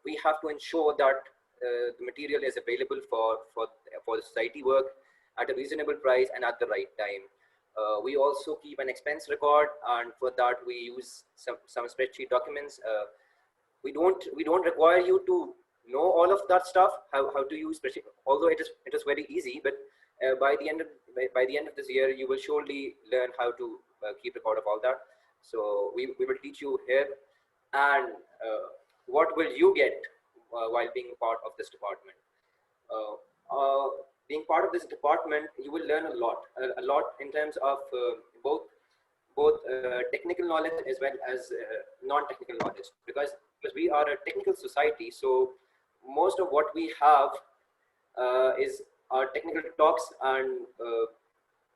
We have to ensure that the material is available for the society work at a reasonable price and at the right time. We also keep an expense record, and for that we use some spreadsheet documents. We don't require you to know all of that stuff, how to use, although it is very easy, but by the end of this year, you will surely learn how to keep record of all that. So we will teach you here. And what will you get while being part of this department? Being part of this department, you will learn a lot in terms of both technical knowledge as well as non-technical knowledge, because we are a technical society. So most of what we have is our technical talks and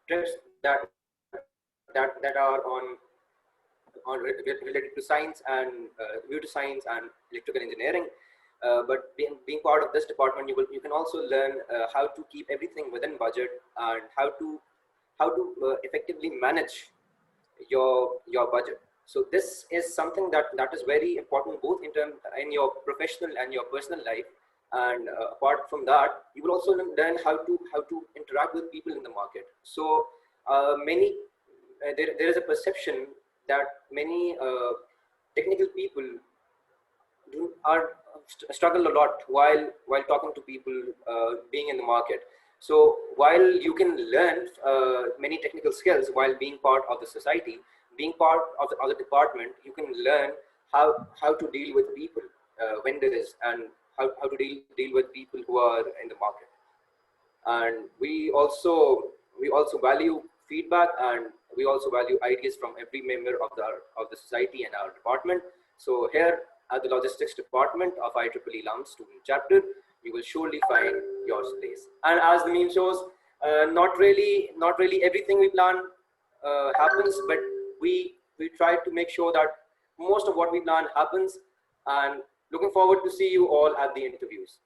trips that are related to science and computer science and electrical engineering. But being part of this department, you can also learn how to keep everything within budget and how to effectively manage your budget. So this is something that is very important, both in your professional and your personal life. And apart from that, you will also learn how to interact with people in the market. So there is a perception that many technical people struggle a lot while talking to people being in the market. So while you can learn many technical skills while being part of the society, being part of the department, you can learn how to deal with people, vendors, and how to deal with people who are in the market. And we also value feedback, and we also value ideas from every member of the society and our department. So here at the logistics department of IEEE LUMS student chapter, you will surely find your place. And as the name shows, not really everything we plan happens, but we try to make sure that most of what we plan happens. And looking forward to see you all at the interviews.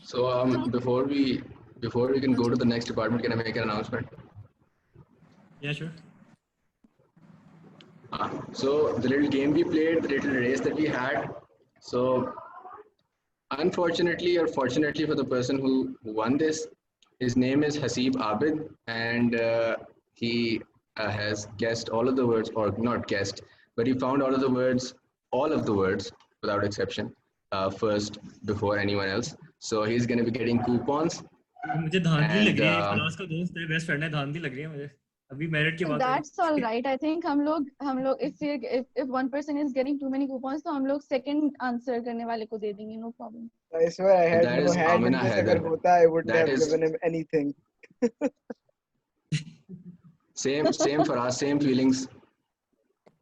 So before we can go to the next department, can I make an announcement?
Yeah, sure.
So the little game we played, the little race that we had. So unfortunately or fortunately for the person who won this, his name is Hasib Abid, and he has guessed all of the words, or not guessed, but he found all of the words without exception first before anyone else. So he's going to be getting coupons.
मुझे धांधली लग रही है, class का दोस्त है, best friend है, धांधली लग रही है मुझे अभी मेरिट की बात है.
That's all right. I think हम लोग if one person is getting too many coupons, तो हम लोग second answer करने वाले को दे देंगे, no problem.
I swear I had no hand in this. अगर होता, I wouldn't have given him anything.
Same for us, same feelings.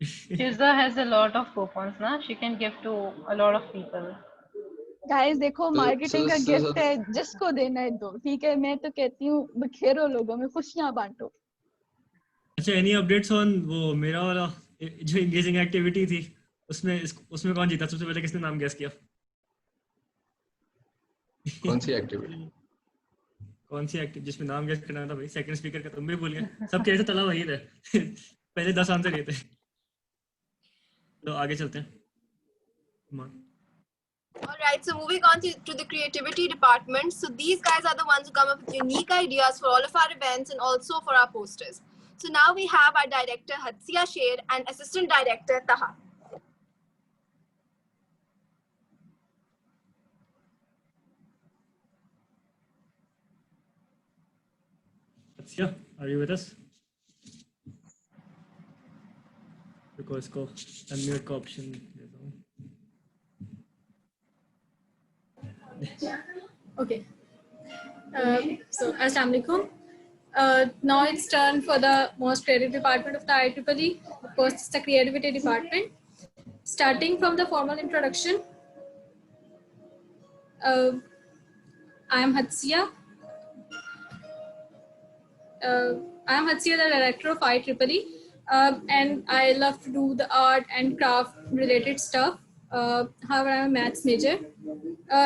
Shiza has a lot of coupons, na? She can give to a lot of people.
Guys, देखो marketing का gift है, जिसको देना है दो, ठीक है? मैं तो कहती हूँ बखेरो लोगों में खुशियाँ बांटो.
अच्छा, any updates on वो मेरा वाला जो engaging activity थी, उसमें कौन जीता? सबसे पहले किसने नाम guess किया?
कौन सी एक्टिविटी?
कौन सी एक्टिव जिसमें नाम गेस करना था भाई? सेकंड स्पीकर का तुम भी भूल गए. सब कह रहे थे तला वही थे. पहले 10 आंसर ये थे. तो आगे चलते हैं.
All right, so moving on to the creativity department. So these guys are the ones who come up with unique ideas for all of our events and also for our posters. So now we have our director Hatsia Sher and assistant director Taha.
Hatsia, are you with us? Because को unmute का option दे दो.
Okay. So, Assalamualaikum. Now it's turn for the most creative department of the IEEE. Of course, it's the creativity department. Starting from the formal introduction, I am Hatsia. The director of IEEE, and I love to do the art and craft related stuff. However, I'm a maths major.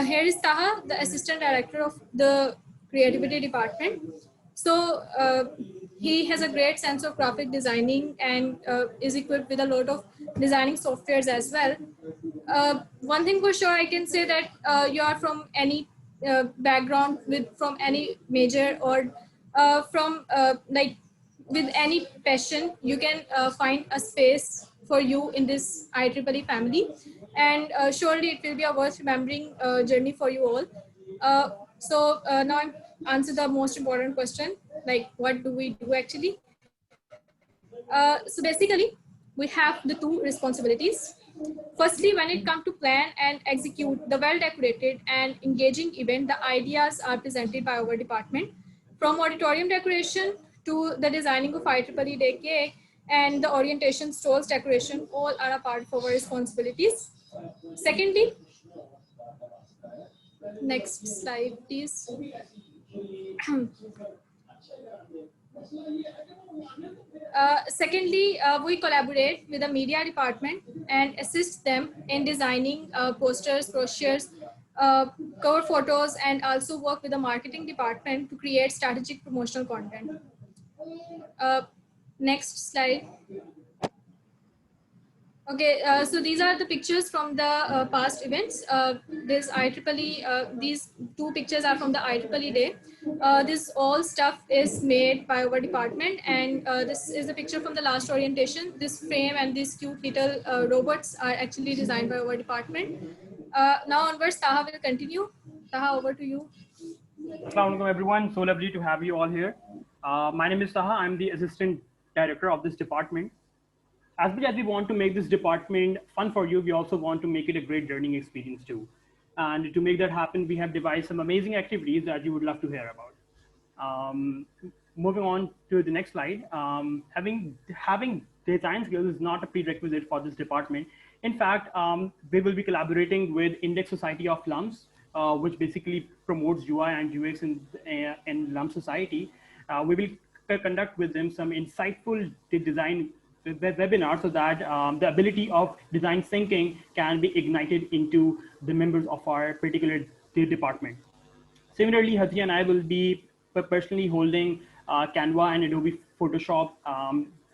Here is Taha, the assistant director of the creativity department. So he has a great sense of graphic designing and is equipped with a lot of designing softwares as well. One thing for sure, I can say that you are from any background, from any major, or from with any passion, you can find a space for you in this IEEE family. And surely it will be a worth remembering journey for you all. Now answer the most important question, like what do we do actually? So basically, we have the two responsibilities. Firstly, when it comes to plan and execute the well-decorated and engaging event, the ideas are presented by our department. From auditorium decoration to the designing of IEEE Day cake and the orientation stalls decoration, all are a part of our responsibilities. Secondly, next slide, please. Secondly, we collaborate with the media department and assist them in designing posters, brochures, cover photos, and also work with the marketing department to create strategic promotional content. Next slide. Okay, so these are the pictures from the past events. These two pictures are from the IEEE Day. This all stuff is made by our department, and this is a picture from the last orientation. This frame and these cute little robots are actually designed by our department. Now onwards, Taha will continue. Taha, over to you.
Assalamu alaikum everyone, so lovely to have you all here. My name is Taha, I'm the assistant director of this department. As much as we want to make this department fun for you, we also want to make it a great learning experience too. And to make that happen, we have devised some amazing activities that you would love to hear about. Moving on to the next slide, having design skills is not a prerequisite for this department. In fact, we will be collaborating with Index Society of Lums, which basically promotes UI and UX in Lum Society. We will conduct with them some insightful design webinar so that the ability of design thinking can be ignited into the members of our particular department. Similarly, Hatia and I will be personally holding Canva and Adobe Photoshop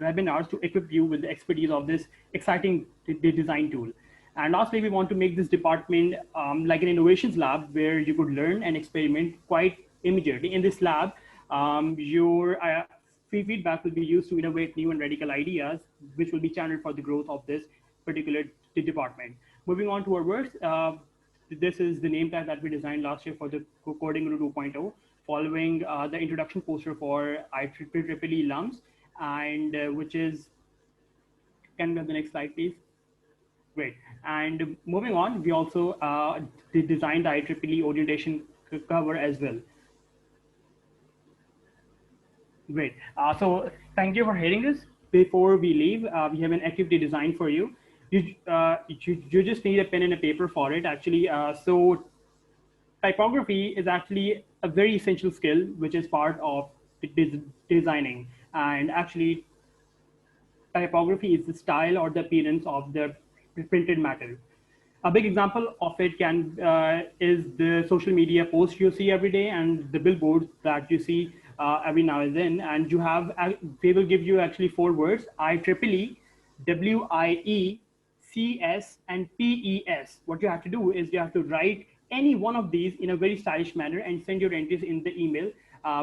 webinars to equip you with the expertise of this exciting design tool. And lastly, we want to make this department like an innovations lab where you could learn and experiment quite immediately. In this lab, your feedback will be used to innovate new and radical ideas, which will be channeled for the growth of this particular department. Moving on to our works, this is the name tag that we designed last year for the Coding Guru 2.0, following the introduction poster for IEEE Lums, and which is, can we have the next slide, please? Great. And moving on, we also designed the IEEE orientation cover as well. Great. So thank you for hearing this. Before we leave, we have an activity designed for you. You just need a pen and a paper for it, actually. So typography is actually a very essential skill, which is part of designing. And actually, typography is the style or the appearance of the printed matter. A big example of it is the social media posts you see every day and the billboards that you see every now and then. And you have, they will give you actually 4 words: IEEE, WIE, CS, and PES. What you have to do is you have to write any one of these in a very stylish manner and send your entries in the email,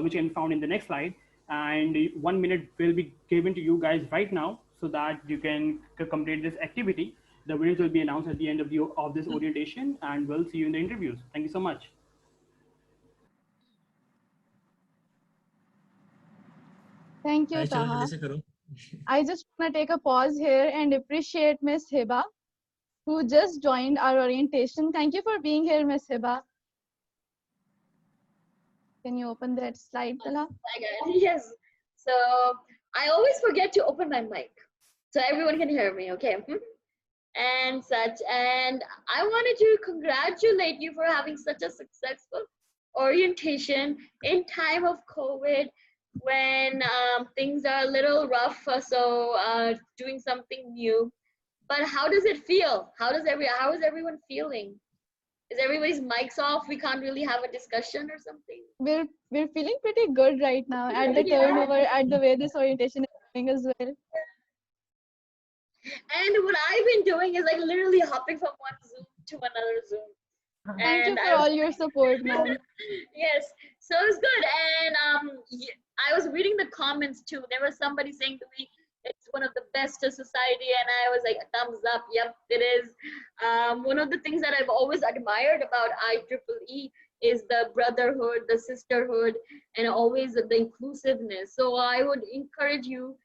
which can be found in the next slide. And 1 minute will be given to you guys right now so that you can complete this activity. The winners will be announced at the end of this orientation, and we'll see you in the interviews. Thank you so much.
Thank you, Taha. I just want to take a pause here and appreciate Miss Hiba, who just joined our orientation. Thank you for being here, Miss Hiba. Can you open that slide, Talha?
Yes. So I always forget to open my mic so everyone can hear me, okay? And such. And I wanted to congratulate you for having such a successful orientation in time of COVID, when things are a little rough, so doing something new. But how does it feel? How is everyone feeling? Is everybody's mics off? We can't really have a discussion or something?
We're feeling pretty good right now at the turnover, at the way this orientation is going as well.
And what I've been doing is like literally hopping from one Zoom to another Zoom.
Thank you for all your support, ma'am.
Yes, so it's good. And I was reading the comments too. There was somebody saying to me, it's one of the best to society. And I was like, thumbs up, yep, it is. One of the things that I've always admired about IEEE is the brotherhood, the sisterhood, and always the inclusiveness. So I would encourage you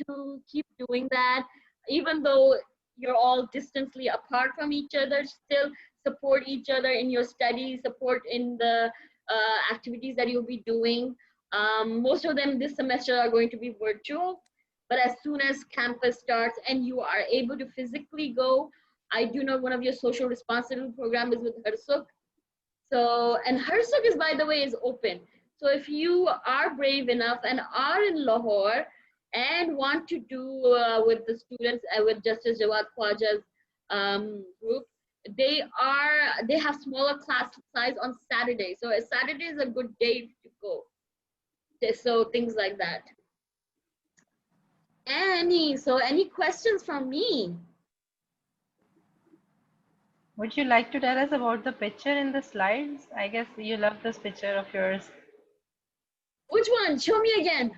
to keep doing that, even though you're all distantly apart from each other, still support each other in your studies, support in the activities that you'll be doing. Most of them this semester are going to be virtual, but as soon as campus starts and you are able to physically go, I do know one of your social responsibility program is with Harsuk. So, and Harsuk is, by the way, is open. So if you are brave enough and are in Lahore and want to do with the students with Justice Jawad Khwaja's group, they have smaller class size on Saturday. So Saturday is a good day to go. So things like that. Any questions from me?
Would you like to tell us about the picture in the slides? I guess you love this picture of yours.
Which one? Show me again.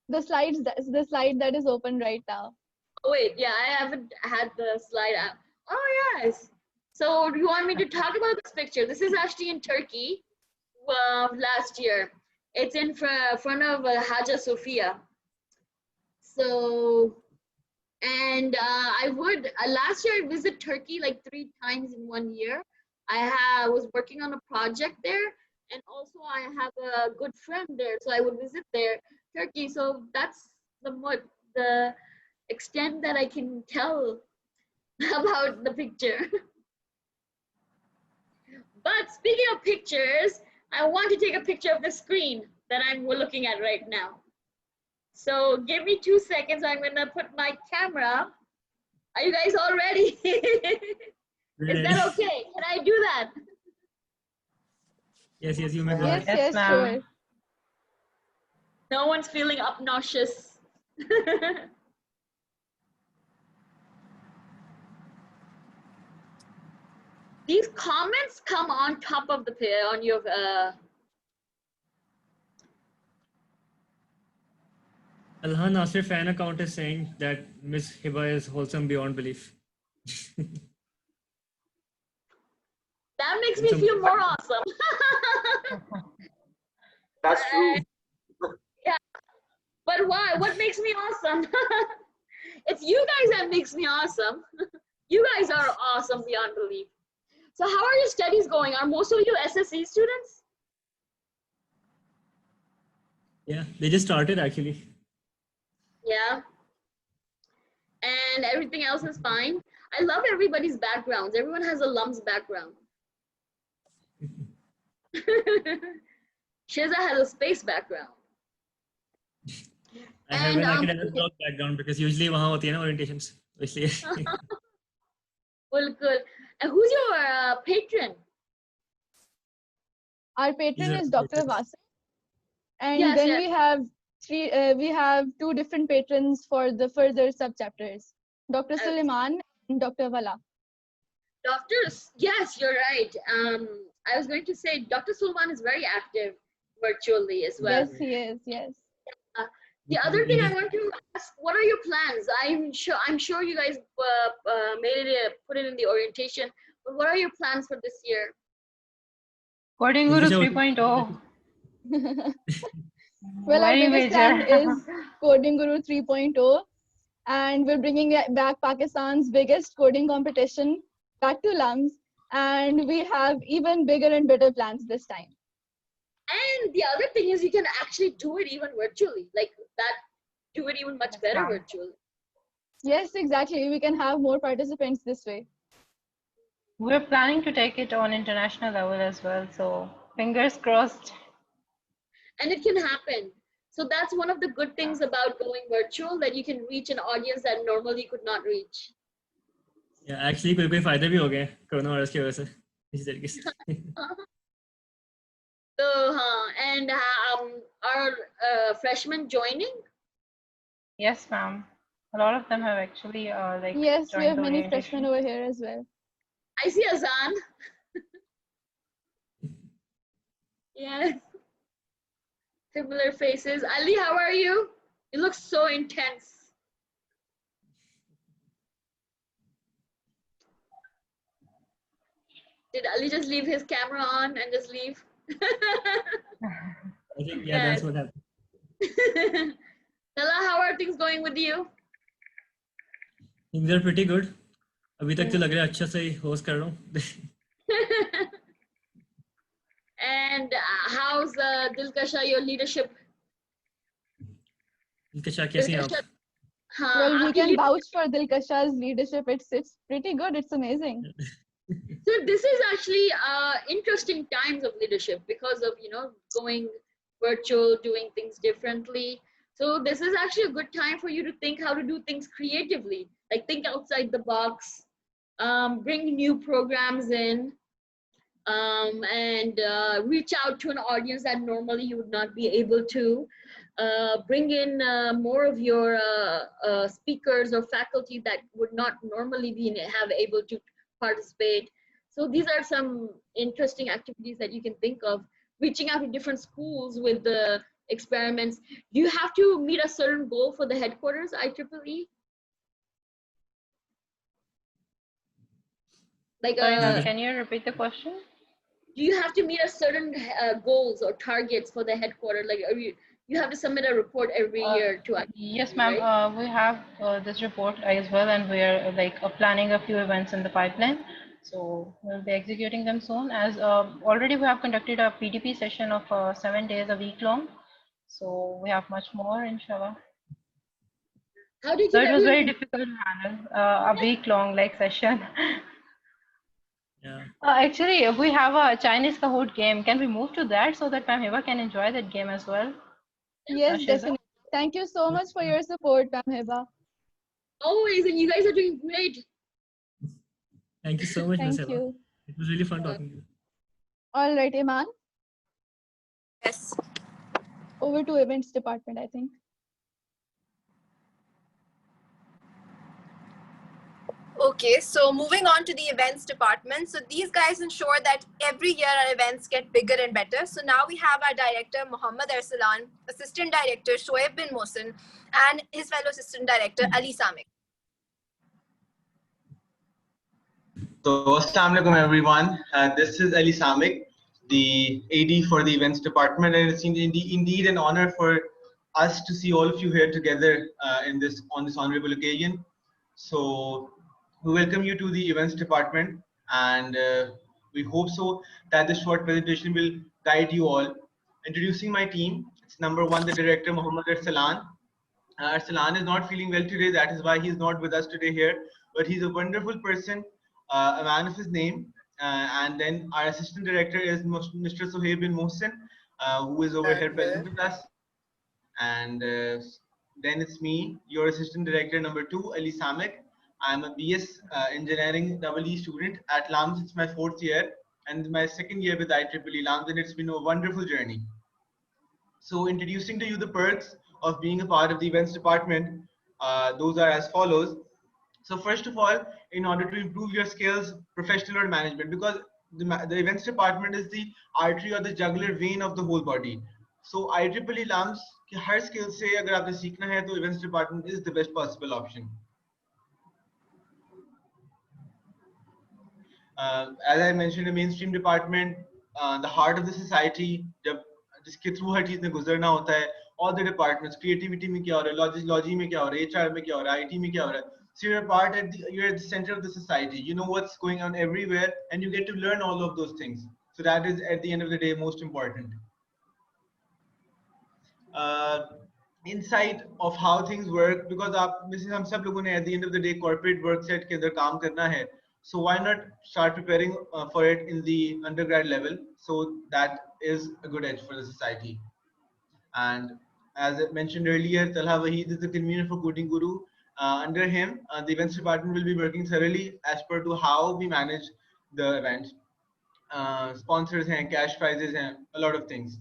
The slide that is open right now.
Oh wait, yeah, I haven't had the slide up. Oh yes. So do you want me to talk about this picture? This is actually in Turkey last year. It's in front of Hagia Sophia. So, and I would, last year I visited Turkey like 3 times in 1 year. I was working on a project there, and also I have a good friend there, so I would visit there, Turkey. So that's the extent that I can tell about the picture. But speaking of pictures, I want to take a picture of the screen that I'm looking at right now. So give me 2 seconds. I'm gonna put my camera. Are you guys all ready? Is that okay? Can I do that?
Yes, you may go ahead.
Yes, sure.
No one's feeling obnoxious. These comments come on top of the on your
Alha Nasir fan account is saying that Miss Hiba is wholesome beyond belief.
That makes me feel more awesome.
That's true.
Yeah, but why? What makes me awesome? It's you guys that makes me awesome. You guys are awesome beyond belief. So how are your studies going? Are most of you SSE students?
Yeah, they just started actually.
Yeah. And everything else is fine. I love everybody's backgrounds. Everyone has a LUMS background. Shiza has a space background.
I have an academic block background because usually वहाँ होती है ना orientations. इसलिए.
Cool. And who's your patron?
Our patron is Dr. Vasan. And
Yes,
then
yes.
we have 2 different patrons for the further sub-chapters, Dr. Suleiman and Dr. Vala.
Doctors, yes, you're right. I was going to say Dr. Suleiman is very active virtually as well.
Yes, he is, yes.
The other thing I want to ask, what are your plans? I'm sure you guys put it in the orientation, but what are your plans for this year?
Coding Guru 3.0.
Well, our
Very
biggest
major.
plan is Coding Guru 3.0, and we're bringing back Pakistan's biggest coding competition back to LUMS, and we have even bigger and better plans this time.
And the other thing is you can actually do it even virtually, like that, do it even much better virtually.
Yes, exactly. We can have more participants this way.
We're planning to take it on international level as well, so fingers crossed.
And it can happen. So that's one of the good things about going virtual, that you can reach an audience that normally could not reach.
Yeah, actually कोई फायदे भी हो गए corona virus की वजह से इसी तरीके से.
So, and are freshmen joining?
Yes, ma'am. A lot of them have actually like.
Yes, we
joined
have
the
many
orientation.
freshmen over here as well.
I see Azan. Yes. Similar faces. Ali, how are you? It looks so intense. Did Ali just leave his camera on and just leave?
I think, yeah, that's what happened.
Nala, how are things going with you?
Things are pretty good. अभी तक तो लग रहा है अच्छा से host कर रहा हूँ.
And how's Dilkasha, your leadership?
Dilkasha, कैसी हैं आप?
Dilkasha,
Well, we
आपकी
can
lead-
vouch for Dilkasha's leadership. It's pretty good. It's amazing.
So this is actually interesting times of leadership because of, going virtual, doing things differently. So this is actually a good time for you to think how to do things creatively, like think outside the box, bring new programs in, and reach out to an audience that normally you would not be able to. Bring in more of your speakers or faculty that would not normally have able to participate. So these are some interesting activities that you can think of. Reaching out to different schools with the experiments. Do you have to meet a certain goal for the headquarters, IEEE? Like,
Can you repeat the question?
do you have to meet a certain goals or targets for the headquarters? Like, you have to submit a report every year to IEEE,
Yes, ma'am.
right?
We have this report as well, and we are planning a few events in the pipeline. So we'll be executing them soon. As already we have conducted a PDP session of 7 days, a week long. So we have much more, inshallah.
How did
So
you
it was very
ever-
difficult to handle a week long session.
Yeah.
Actually, we have a Chinese Kahoot game. Can we move to that so that Ma'am Hiba can enjoy that game as well?
Yes,
Shiza?
definitely. Thank you so much for your support, Ma'am Hiba.
Always, and you guys are doing great.
Thank you so much, Ms.
Thank
Eva.
you.
It was really fun talking to you.
All right, Iman.
Yes.
Over to events department, I think.
Okay, so moving on to the events department. So these guys ensure that every year our events get bigger and better. So now we have our director, Mohammad Arsalan, assistant director, Shoaib bin Mohsen, and his fellow assistant director, Ali Samik.
So, Assalamu alaikum everyone. This is Ali Samik, the AD for the events department, and it's indeed an honor for us to see all of you here together on this honorable occasion. So, we welcome you to the events department, and we hope so that this short presentation will guide you all. Introducing my team, it's number one, the director Mohammad Arsalan. Arsalan is not feeling well today, that is why he's not with us today here, but he's a wonderful person, a man of his name. And then our assistant director is Mr. Sohaib bin Mohsen, who is over here present with us. And then it's me, your assistant director number 2, Ali Samik. I'm a BS engineering EE student at LAMS. It's my 4th year and my 2nd year with IEEE LAMS, and it's been a wonderful journey. So introducing to you the perks of being a part of the events department, those are as follows. So first of all, in order to improve your skills, professional or management, because the events department is the artery or the jugular vein of the whole body. So IEEE LAMS ki har skill se agar aapne seekhna hai, to events department is the best possible option. As I mentioned, the mainstream department, the heart of the society, जिसके through हर चीज में गुजरना होता है, all the departments, creativity में क्या हो रहा है, logy में क्या हो रहा है, HR में क्या हो रहा है, IT में क्या हो रहा है. So you're at the center of the society. You know what's going on everywhere, and you get to learn all of those things. So that is at the end of the day most important. Insight of how things work, because हम सब लोगों ने at the end of the day corporate work set के अंदर काम करना है. So why not start preparing for it in the undergrad level? So that is a good edge for the society. And as I mentioned earlier, Talha Waheed is the convener for Coding Guru. Under him, the events department will be working thoroughly as per to how we manage the event. Sponsors हैं, cash prizes हैं, a lot of things.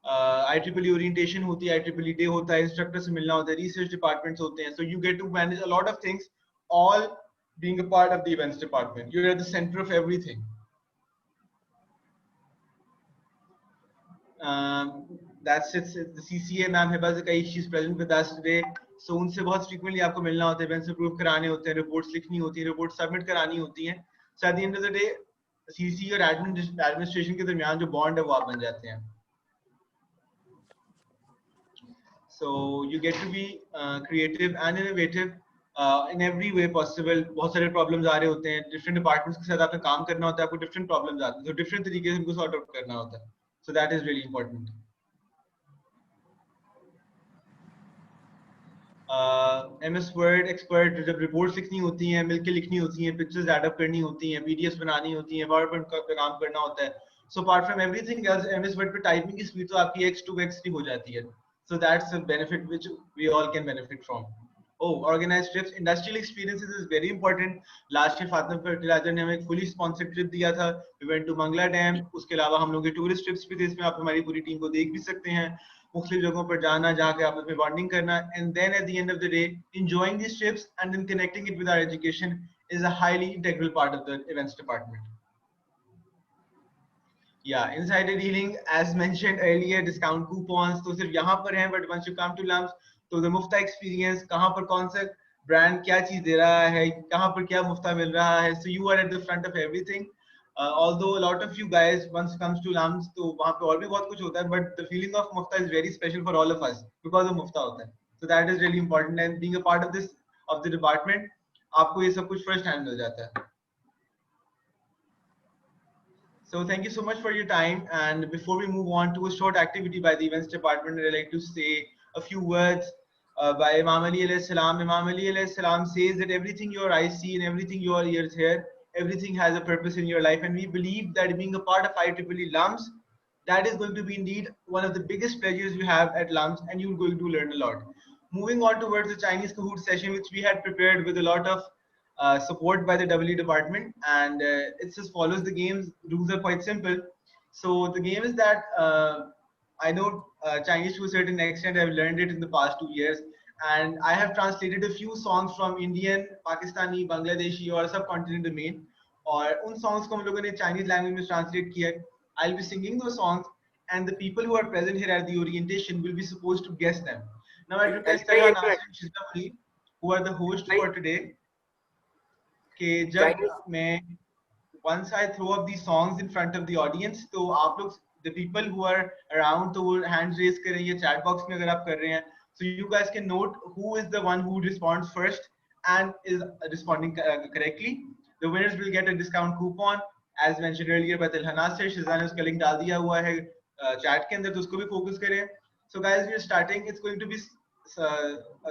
IEEE orientation होती है, IEEE day होता है, instructor से मिलना होता है, research departments होते हैं. So you get to manage a lot of things, all being a part of the events department. You're at the center of everything. that's it. The CCA ma'am Hiba Zakai, she's present with us today. So उनसे बहुत frequently आपको मिलना होता है, events approve कराने होते हैं, reports लिखनी होती हैं, reports submit करानी होती हैं. So at the end of the day, CC और administration के दरमियान जो bond है वो आप बन जाते हैं. So you get to be creative and innovative in every way possible. बहुत सारे problems आ रहे होते हैं, different departments के साथ आपको काम करना होता है, आपको different problems आते हैं, तो different तरीके से उनको sort out करना होता है. So that is really important. MS Word expert जब reports लिखनी होती हैं, मिलके लिखनी होती हैं, pictures add up करनी होती हैं, PDFs बनानी होती हैं, PowerPoint पे काम करना होता है. So apart from everything else, MS Word पे typing की speed तो आपकी x 2x की हो जाती है. So that's a benefit which we all can benefit from. Oh, organized trips, industrial experiences is very important. Last year Fatima Fertilizer ने हमें एक fully sponsored trip दिया था. We went to Mangla Dam. उसके अलावा हम लोग के tourist trips भी थे, इसमें आप हमारी पूरी टीम को देख भी सकते हैं. मुख्तलिफ जगहों पर जाना, जहाँ के आपस में bonding करना, and then at the end of the day, enjoying these trips and then connecting it with our education is a highly integral part of the events department. Yeah, insider dealing, as mentioned earlier, discount coupons तो सिर्फ यहाँ पर हैं, but once you come to LUMS, तो the मुफ्ता experience, कहाँ पर कौन सा brand क्या चीज दे रहा है, कहाँ पर क्या मुफ्ता मिल रहा है, so you are at the front of everything. Although a lot of you guys once it comes to LUMS तो वहाँ पे और भी बहुत कुछ होता है, but the feeling of mufta is very special for all of us because of mufta होता है. So that is really important, and being a part of this of the department आपको ये सब कुछ first hand मिल जाता है. So thank you so much for your time, and before we move on to a short activity by the events department, I'd like to say a few words by Imam Ali alayhi salam. Imam Ali alayhi salam says that everything your eyes see and everything your ears hear, everything has a purpose in your life, and we believe that being a part of IEEE LUMS, that is going to be indeed one of the biggest pleasures you have at LUMS, and you're going to learn a lot. Moving on towards the Chinese Kahoot session, which we had prepared with a lot of support by the W department, and it's as follows. The game's rules are quite simple. So the game is that I know Chinese to a certain extent. I've learned it in the past 2 years, and I have translated a few songs from Indian, Pakistani, Bangladeshi और subcontinent domain. और उन songs को हम लोगों ने Chinese language में translate किया. I'll be singing those songs, and the people who are present here at the orientation will be supposed to guess them. Now I request Talha, Nasir, and Shizna Muni, who are the hosts for today, कि जब मैं once I throw up these songs in front of the audience, तो आप लोग the people who are around तो वो hands raise करें या chat box में अगर आप कर रहे हैं, so you guys can note who is the one who responds first and is responding correctly. The winners will get a discount coupon, as mentioned earlier by Talha Nasir. Shizan ने उसका link डाल दिया हुआ है chat के अंदर, तो उसको भी focus करें. So guys, we are starting. It's going to be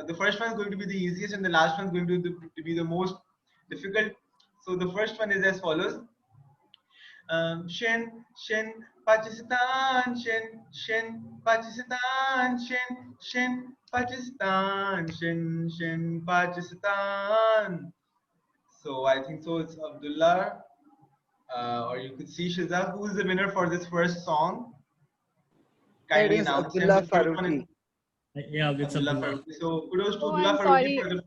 the first one is going to be the easiest, and the last one is going to be the most difficult. So the first one is as follows. Shin, shin, Pakistan, shin, shin, Pakistan, shin, shin, Pakistan, shin, shin, Pakistan. So I think so it's Abdullah, or you could see Shiza. Who is the winner for this first song? Kindly announce him.
Abdullah Farooqi.
Yeah, it's
Abdullah Farooqi. So kudos to
Oh,
Abdullah
I'm
Farooqi
sorry.
for the.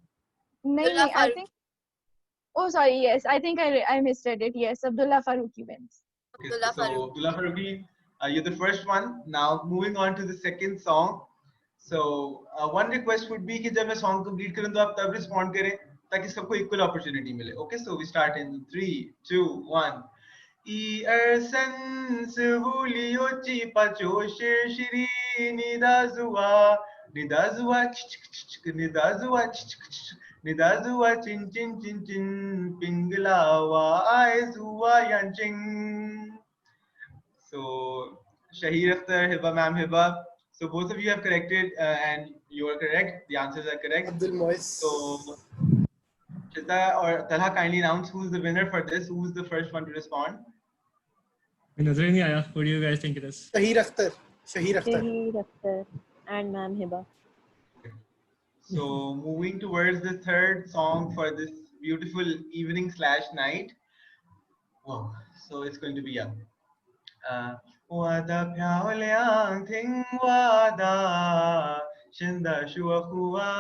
Nahi, I think. Oh, sorry. Yes, I think I misread it. Yes, Abdullah Farooqi wins.
Okay, so Abdullah Farooqi, you're the first one. Now moving on to the second song. So one request would be कि जब मैं song complete करूँ तो आप तब respond करें ताकि सबको equal opportunity मिले. Okay, so we start in 3, 2, 1. I ersen sevuliyochi pachoshir shiri nidazua nidazua nidazua chin chin chin chin pinglawa aizua yanching. So Shahir Akhtar, Hiba ma'am, Hiba. So both of you have corrected and you are correct. The answers are correct.
Abdul Mois.
So Shita or Talha, kindly announce who's the winner for this. Who's the first one to respond?
नजर ही नहीं आया. What do you guys think it is?
Shahir Akhtar. Shahir Akhtar.
Shahir Akhtar and Ma'am Hiba.
So moving towards the third song for this beautiful evening / night. Wow. So it's going to be Wada pyauliang ting wada shinda shuakua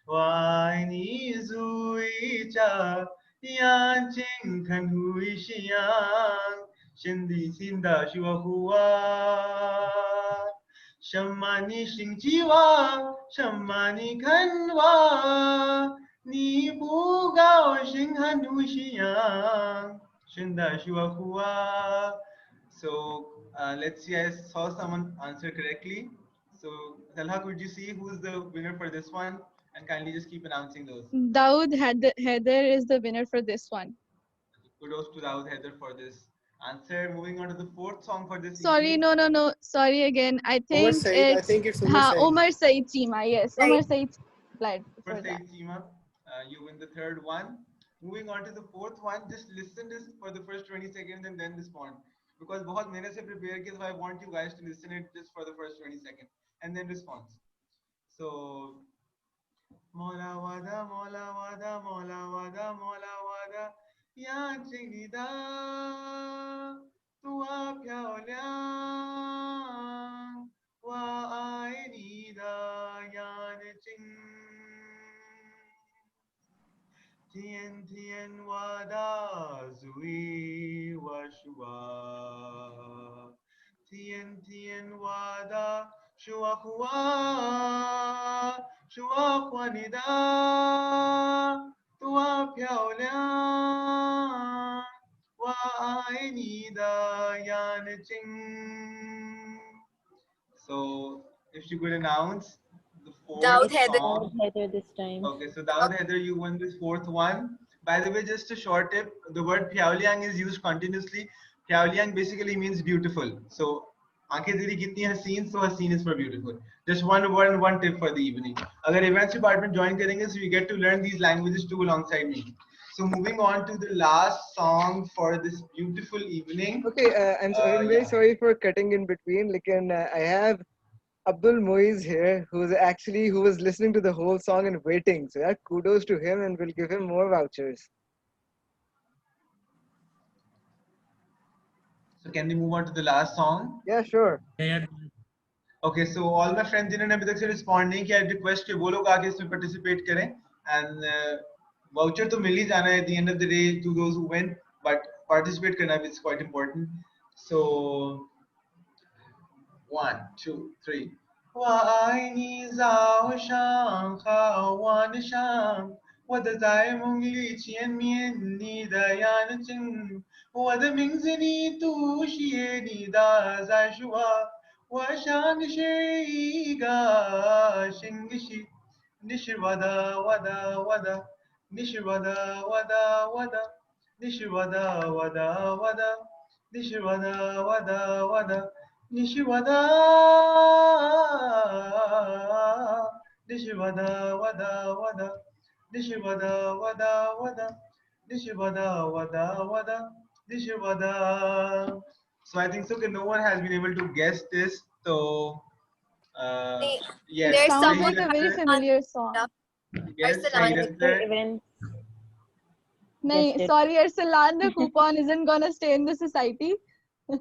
Waini zui cha yan ching kan hui xiang Shindi Sinda Shivahua Shammani Shingjiwa Shammani Kanwa Ni Bugao Shinghanushiang Shinda Shivahua. So let's see, I saw someone answer correctly. So Talha, could you see who's the winner for this one? And kindly just keep announcing those.
Dawood Heather is the winner for this one.
Kudos to Dawood Heather for this answer. Moving on to the fourth song for this
Sorry,
evening.
no. Sorry again. I think
Saeed. I
it's
think it's Umar Saeed.
Omar Saeed Chima. Yes, Omar Saeed applied for
For
that.
Saeed Chima, you win the third one. Moving on to the fourth one, just listen this for the first 20 seconds and then respond. Because बहुत मेहनत से prepare किया, so I want you guys to listen it just for the first 20 seconds and then respond. So, Mola wada, Mola wada, Mola wada, Mola wada, ya chingida, tua pyauliang, wa ainida, yan ching. Tien tien wada zui washua. Tien tien wada shua hua. Shua huanida. Tua pyauliang. Wa ainida yan ching. So if you could announce the
Dawood
fourth
Heather.
song.
Heather this time.
Okay, so Dawood Heather, you won this fourth one. By the way, just a short tip, the word Pyauliang is used continuously. Pyauliang basically means beautiful. So, aankhein teri kitni haseen, so haseen is for beautiful. Just one tip for the evening. Agar events department join karenge, so you get to learn these languages too alongside me. So moving on to the last song for this beautiful evening.
Okay, I'm very sorry for cutting in between. Like, I have Abdul Moiz here, who was listening to the whole song and waiting. So yeah, kudos to him, and we'll give him more vouchers.
So can we move on to the last song?
Yeah, sure.
Yeah.
Okay, so all my friends जिन्होंने अभी तक से respond नहीं किया, I request कि वो लोग आके इसमें participate करें, and voucher तो मिल ही जाना है at the end of the day to those who win, but participate करना is quite important. So 1, 2, 3. 我爱你早上好晚上，我的在梦里见面你的眼睛，我的名字你读写你的在说，我想你是一个新的心，你是我的，你是我的，你是我的，你是我的。你是我的，你是我的，你是我的，你是我的，你是我的。So I think so that no one has been able to guess this. So yes,
There sounds like a very familiar song.
Yes,
No, sorry, Arsalan, the coupon isn't gonna stay in the society.
So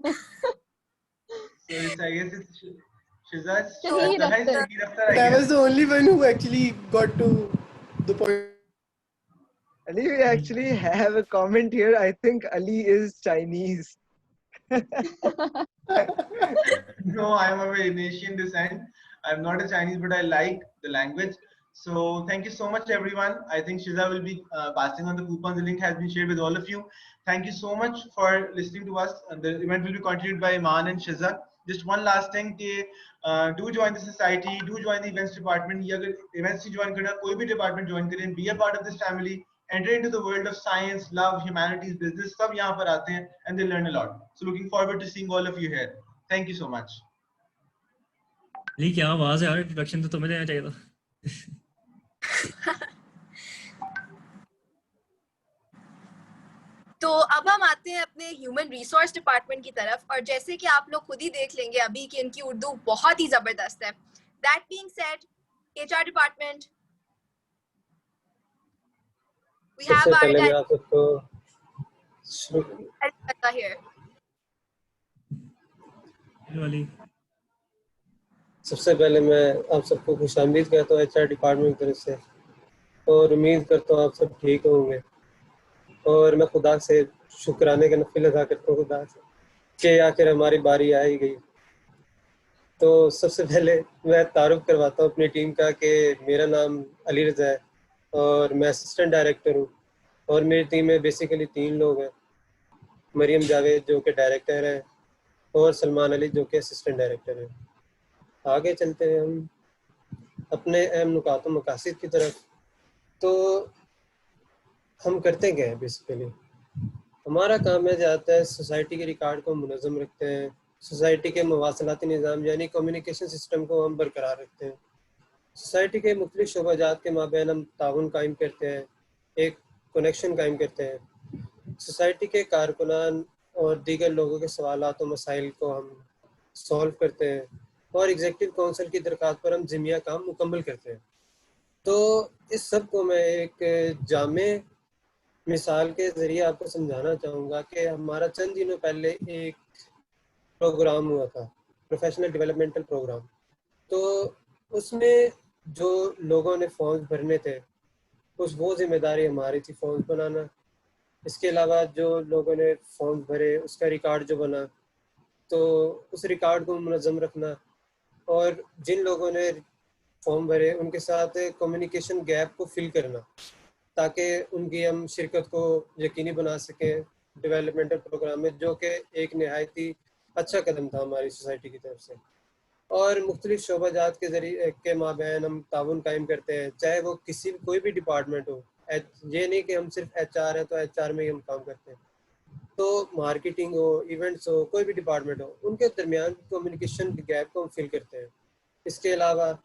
it's, I guess it's Shahid
Akhtar. I was the only one who actually got to the point.
Ali, we actually have a comment here. I think Ali is Chinese.
No, I am of Asian descent. I'm not a Chinese, but I like the language. So thank you so much, everyone. I think Shiza will be passing on the coupon. The link has been shared with all of you. Thank you so much for listening to us. And the event will be continued by Iman and Shiza. Just one last thing, do join the society, do join the events department. Agar events se join karna, koi bhi department join kare, be a part of this family, enter into the world of science, love, humanities, business, sab yahan par aate hain, and they learn a lot. So looking forward to seeing all of you here. Thank you so much.
ली क्या आवाज है यार, introduction तो तुम्हें देना चाहिए था.
तो अब हम आते हैं अपने ह्यूमन रिसोर्स डिपार्टमेंट की तरफ, और जैसे कि आप लोग खुद ही देख लेंगे अभी कि इनकी उर्दू बहुत ही जबरदस्त है. That being said, HR department, we have our here.
सबसे पहले मैं आप सबको खुशामदीद कहता हूँ एचआर डिपार्टमेंट की तरफ से, और उम्मीद करता हूँ आप सब ठीक होंगे. और मैं खुदा से शुक्राने का नफिल अदा करता हूँ खुदा से कि आखिर हमारी बारी आ ही गई। तो सबसे पहले मैं तारुफ करवाता हूँ अपनी टीम का कि मेरा नाम अली रज़ा है और मैं असिस्टेंट डायरेक्टर हूँ, और मेरी टीम में बेसिकली 3 लोग हैं, मरियम जावेद जो कि डायरेक्टर है और सलमान अली जो कि असिस्टेंट डायरेक्टर है। आगे चलते हैं हम अपने अहम नुकात व मकासिद की तरफ। तो हम करते क्या हैं बेसिकली, हमारा काम है ज़्यादातर सोसाइटी के रिकॉर्ड को मुनज़्ज़म रखते हैं, सोसाइटी के मवासलाती निज़ाम यानी कम्युनिकेशन सिस्टम को हम बरकरार रखते हैं, सोसाइटी के मुख्तलिफ शोबाजात के माबैन हम ताउन कायम करते हैं, एक कनेक्शन कायम करते हैं, सोसाइटी के कारकुनान और दीगर लोगों के सवालात और मसाइल को हम सॉल्व करते हैं, और एग्जीक्यूटिव काउंसिल की दरख्वास्त पर हम ज़िम्मिया काम मुकम्मल करते हैं। तो इस सब को मैं एक जामे मिसाल के ज़रिए आपको समझाना चाहूँगा कि हमारा चंद दिनों पहले एक प्रोग्राम हुआ था, प्रोफेशनल डेवलपमेंटल प्रोग्राम। तो उसमें जो लोगों ने फॉर्म्स भरने थे वो जिम्मेदारी हमारी थी फॉर्म्स बनाना। इसके अलावा जो लोगों ने फॉर्म्स भरे उसका रिकॉर्ड जो बना, तो उस रिकॉर्ड को मुनज़्ज़म रखना, और जिन लोगों ने फॉर्म भरे उनके साथ कम्युनिकेशन गैप को फिल करना ताकि उनकी हम शिरकत को यकीनी बना सकें डेवलपमेंटल प्रोग्राम में, जो कि एक नहायत ही अच्छा कदम था हमारी सोसाइटी की तरफ से। और मुख्तलिफ शोबाजात के ज़रिए के माबैन हम ताउन कायम करते हैं, चाहे वो कोई भी डिपार्टमेंट हो। ये नहीं कि हम सिर्फ HR है तो HR में ही हम काम करते हैं, तो मार्केटिंग हो, इवेंट्स हो, कोई भी डिपार्टमेंट हो, उनके दरमियान कम्युनिकेशन गैप को हम फिल करते हैं। इसके अलावा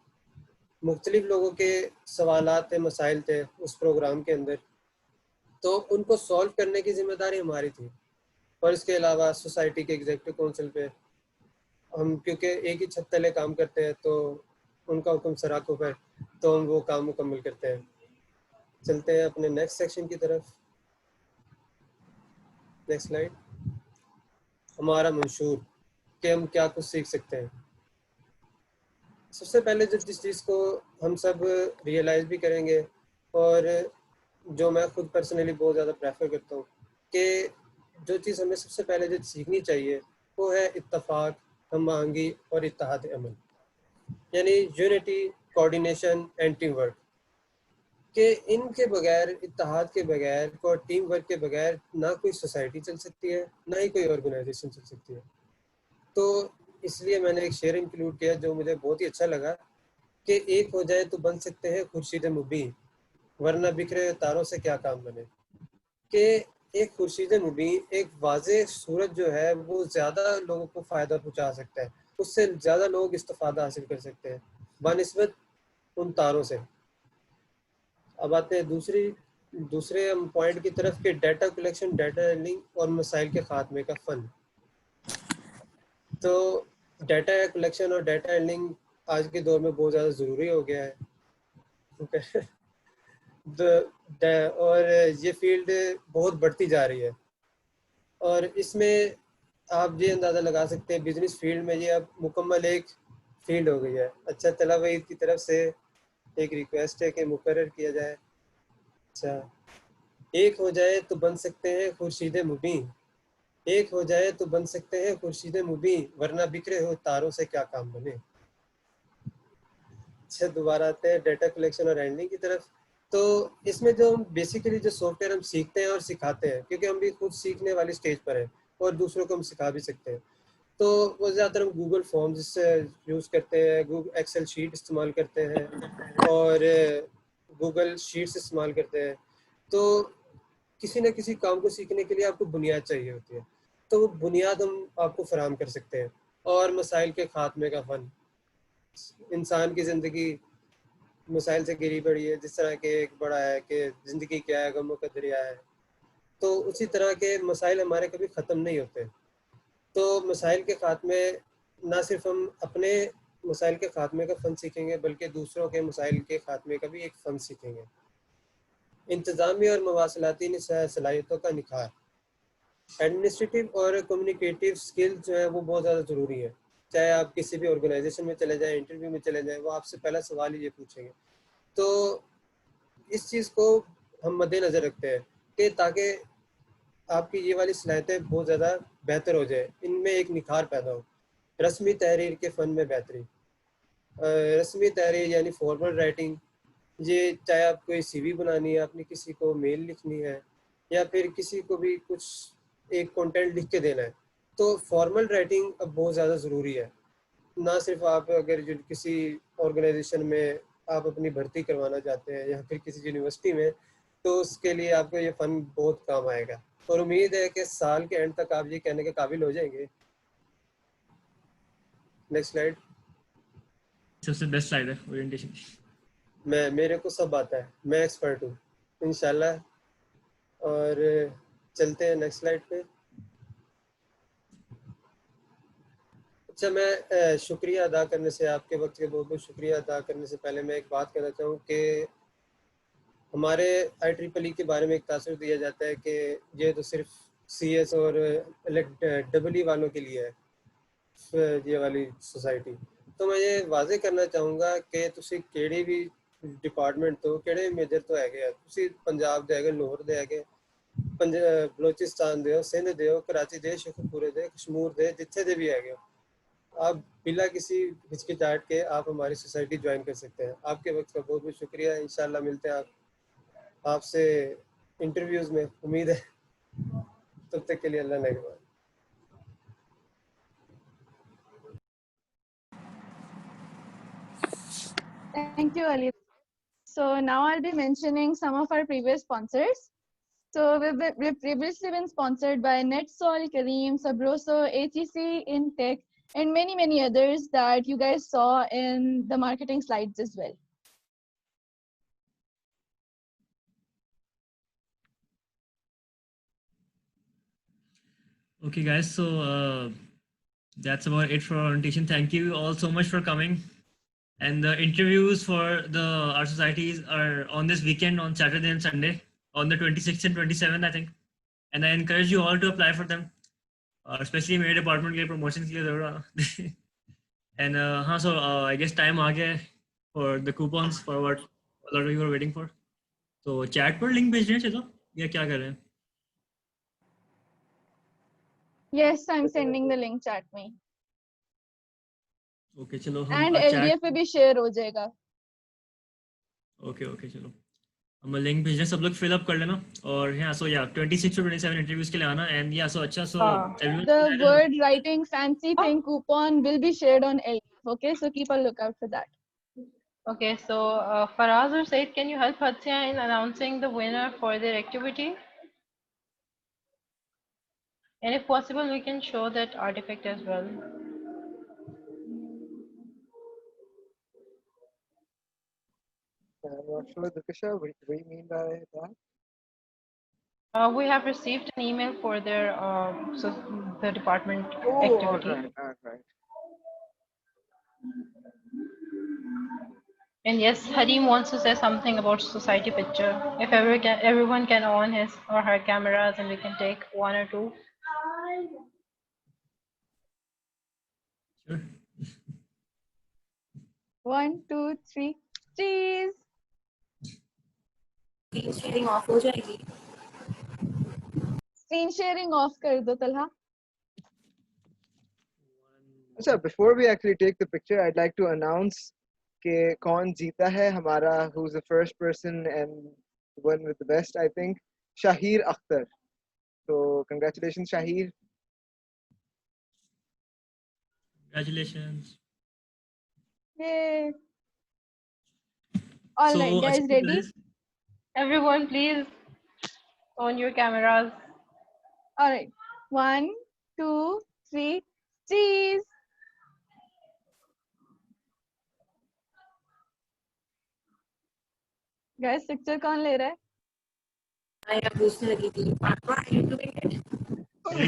मुख्तलिफ लोगों के सवालात थे, मसाइल थे उस प्रोग्राम के अंदर, तो उनको सॉल्व करने की जिम्मेदारी हमारी थी। और इसके अलावा सोसाइटी के एग्जीक्यूटिव काउंसिल पे हम, क्योंकि एक ही छत तले काम करते हैं, तो उनका हुक्म सराखों पर, तो हम वो काम मुकम्मल करते हैं। चलते हैं अपने नेक्स्ट सेक्शन की तरफ। Next slide. हमारा मंशूर कि हम क्या कुछ सीख सकते हैं। सबसे पहले जिस चीज़ को हम सब रियलाइज़ भी करेंगे, और जो मैं खुद पर्सनली बहुत ज़्यादा प्रेफर करता हूँ, कि जो चीज़ हमें सबसे पहले जो सीखनी चाहिए वो है इत्तफाक, हम आहंगी और इत्तेहाद अमल, यानी unity, coordination and team work. कि इनके बगैर, इत्तेहाद के बगैर और टीम वर्क के बगैर ना कोई सोसाइटी चल सकती है, ना ही कोई ऑर्गेनाइजेशन चल सकती है। तो इसलिए मैंने एक शेर इंक्लूड किया जो मुझे बहुत ही अच्छा लगा, कि एक हो जाए तो बन सकते हैं खुर्शीद मुबीन, वरना बिखरे तारों से क्या काम बने। कि एक खुर्शीद मुबीन, एक वाज़ेह सूरज जो है वो ज़्यादा लोगों को फ़ायदा पहुंचा सकता है, उससे ज़्यादा लोग इस्तिफ़ादा हासिल कर सकते हैं बनिस्बत उन तारों से। अब आते हैं दूसरे पॉइंट की तरफ, कि डाटा कलेक्शन, डाटा हैंडलिंग और मसाइल के खात्मे का फ़न। तो डाटा कलेक्शन और डाटा हैंडलिंग आज के दौर में बहुत ज़्यादा ज़रूरी हो गया है। और ये फील्ड बहुत बढ़ती जा रही है, और इसमें आप ये अंदाज़ा लगा सकते हैं बिजनेस फील्ड में ये अब मुकम्मल एक फील्ड हो गई है। अच्छा, तलबा वहीद की तरफ से एक रिक्वेस्ट है कि मुकर्रर किया जाए। अच्छा, एक हो जाए तो बन सकते हैं खुर्शीद मुबीन, एक हो जाए तो बन सकते हैं खुर्शीद मुबीन, वरना बिखरे हो तारों से क्या काम बने। अच्छा, दोबारा आते हैं डाटा कलेक्शन और हैंडलिंग की तरफ। तो इसमें जो हम बेसिकली जो सॉफ्टवेयर हम सीखते हैं और सिखाते हैं, क्योंकि हम भी खुद सीखने वाली स्टेज पर हैं और दूसरों को हम सिखा भी सकते हैं, तो वो ज़्यादातर हम गूगल फॉर्म्स यूज़ करते हैं, गूगल एक्सेल शीट इस्तेमाल करते हैं और गूगल शीट्स इस्तेमाल करते हैं। तो किसी न किसी काम को सीखने के लिए आपको बुनियाद चाहिए होती है, तो वो बुनियाद हम आपको फराहम कर सकते हैं। और मसाइल के खात्मे का फ़न, इंसान की ज़िंदगी मसाइल से घिरी पड़ी है। जिस तरह के एक बड़ा है कि ज़िंदगी क्या है, गमों का दरिया है, तो उसी तरह के मसाइल हमारे कभी ख़त्म नहीं होते। तो मसाइल के खात्मे, ना सिर्फ हम अपने मसाइल के खात्मे का फ़न सीखेंगे, बल्कि दूसरों के मसाइल के खात्मे का भी एक फ़न सीखेंगे। इंतज़ामी और मवासलाती सलाहियतों का निखार, एडमिनिस्ट्रेटिव और कम्युनिकेटिव स्किल्स जो है वो बहुत ज़्यादा ज़रूरी है। चाहे आप किसी भी ऑर्गेनाइजेशन में चले जाएं, इंटरव्यू में चले जाएं, वो आपसे पहला सवाल ही ये पूछेंगे। तो इस चीज़ को हम मद्देनज़र रखते हैं कि ताकि आपकी ये वाली सलाहियतें बहुत ज़्यादा बेहतर हो जाए, इनमें एक निखार पैदा हो। रस्मी तहरीर के फ़न में बेहतरी, रस्मी तहरीर यानी फॉर्मल राइटिंग, ये चाहे आप कोई सीवी बनानी है, आपने किसी को मेल लिखनी है, या फिर किसी को भी कुछ एक कंटेंट लिख के देना है, तो फॉर्मल राइटिंग अब बहुत ज़्यादा ज़रूरी है। ना सिर्फ आप अगर जो किसी ऑर्गेनाइजेशन में आप अपनी भर्ती करवाना चाहते हैं या फिर किसी यूनिवर्सिटी में, तो उसके लिए आपको ये फ़न बहुत काम आएगा, और उम्मीद है कि साल के एंड तक आप ये कहने के काबिल हो जाएंगे। Next slide.
सबसे बेस्ट स्लाइड है ओरिएंटेशन।
मेरे को सब आता है, मैं एक्सपर्ट हूँ इंशाल्लाह। और चलते हैं नेक्स्ट स्लाइड पे। अच्छा, मैं शुक्रिया अदा करने से, आपके वक्त के बहुत बहुत शुक्रिया अदा करने से पहले मैं एक बात कहना चाहूँ कि हमारे IEEE के बारे में एक तासुर दिया जाता है कि ये तो सिर्फ CS और EE वालों के लिए है ये वाली सोसाइटी। तो मैं ये वाजे करना चाहूँगा कि तुसी केड़ी भी डिपार्टमेंट तो केड़े मेजर तो है, तुसी पंजाब दे, लाहौर दे, बलोचिस्तान दे, सिंध दे, कराची दे, शेखपुरे दे, कश्मीर दे, जिथे दे भी है, आप बिना किसी हिचकिचाहट के आप हमारी सोसाइटी ज्वाइन कर सकते हैं। आपके वक्त का बहुत बहुत शुक्रिया। इंशाल्लाह मिलते हैं आपसे इंटरव्यूज में, उम्मीद है। तब तक के लिए अल्लाह नेगहबान।
Thank you, Ali. So now I'll be mentioning some of our previous sponsors. So we've previously been sponsored by NetSol, Kareem, Sabroso, HEC, Intech, and many others that you guys saw in the marketing slides as well.
Okay, guys. So that's about it for orientation. Thank you all so much for coming. And the interviews for our societies are on this weekend, on Saturday and Sunday, on the 26th and 27th, I think. And I encourage you all to apply for them, especially मेरे department के लिए promotions के लिए ज़रूर आना. And हाँ, so I guess time आ गया for the coupons for what a lot of you are waiting for. So chat पर link भेज रहे हैं चलो, या क्या कर रहे हैं?
Yes, I'm sending the link chat में.
Okay, चलो हम
And
chat.
LDF पे भी share हो जाएगा.
Okay, चलो हम लिंक भेज रहे हैं, सब लोग फिल अप कर लेना। और yeah, so yeah, 26 to 27 interviews के लिए आना। And yeah, so अच्छा, so everyone,
The word writing fancy thing coupon will be shared on LDF. Okay, so keep a lookout for that.
Okay, so Faraz or Said, can you help Hatsya in announcing the winner for their activity? And if possible, we can show that artifact as well.
I'm not sure, Dukasha, what do you mean by that?
We have received an email for their the department
Oh,
activity.
all right.
And yes, Harim wants to say something about society picture. If everyone can on his or her cameras, and we can take one or two.
Sure.
1, 2, 3, cheese.
Screen sharing off हो जाएगी.
Screen sharing off कर दो Talha.
So before we actually take the picture, I'd like to announce कि कौन जीता है हमारा, who's the first person and one with the best, I think, Shahir Akhtar. So congratulations, Shahir.
Congratulations.
Yay. All
So,
right, guys,
अच्छा,
ready?
guys,
Everyone, please on your cameras.
All right. 1, 2, 3, cheese. Guys, picture कौन ले रहा है?
I am पूछने लगी थी. Why are you doing it?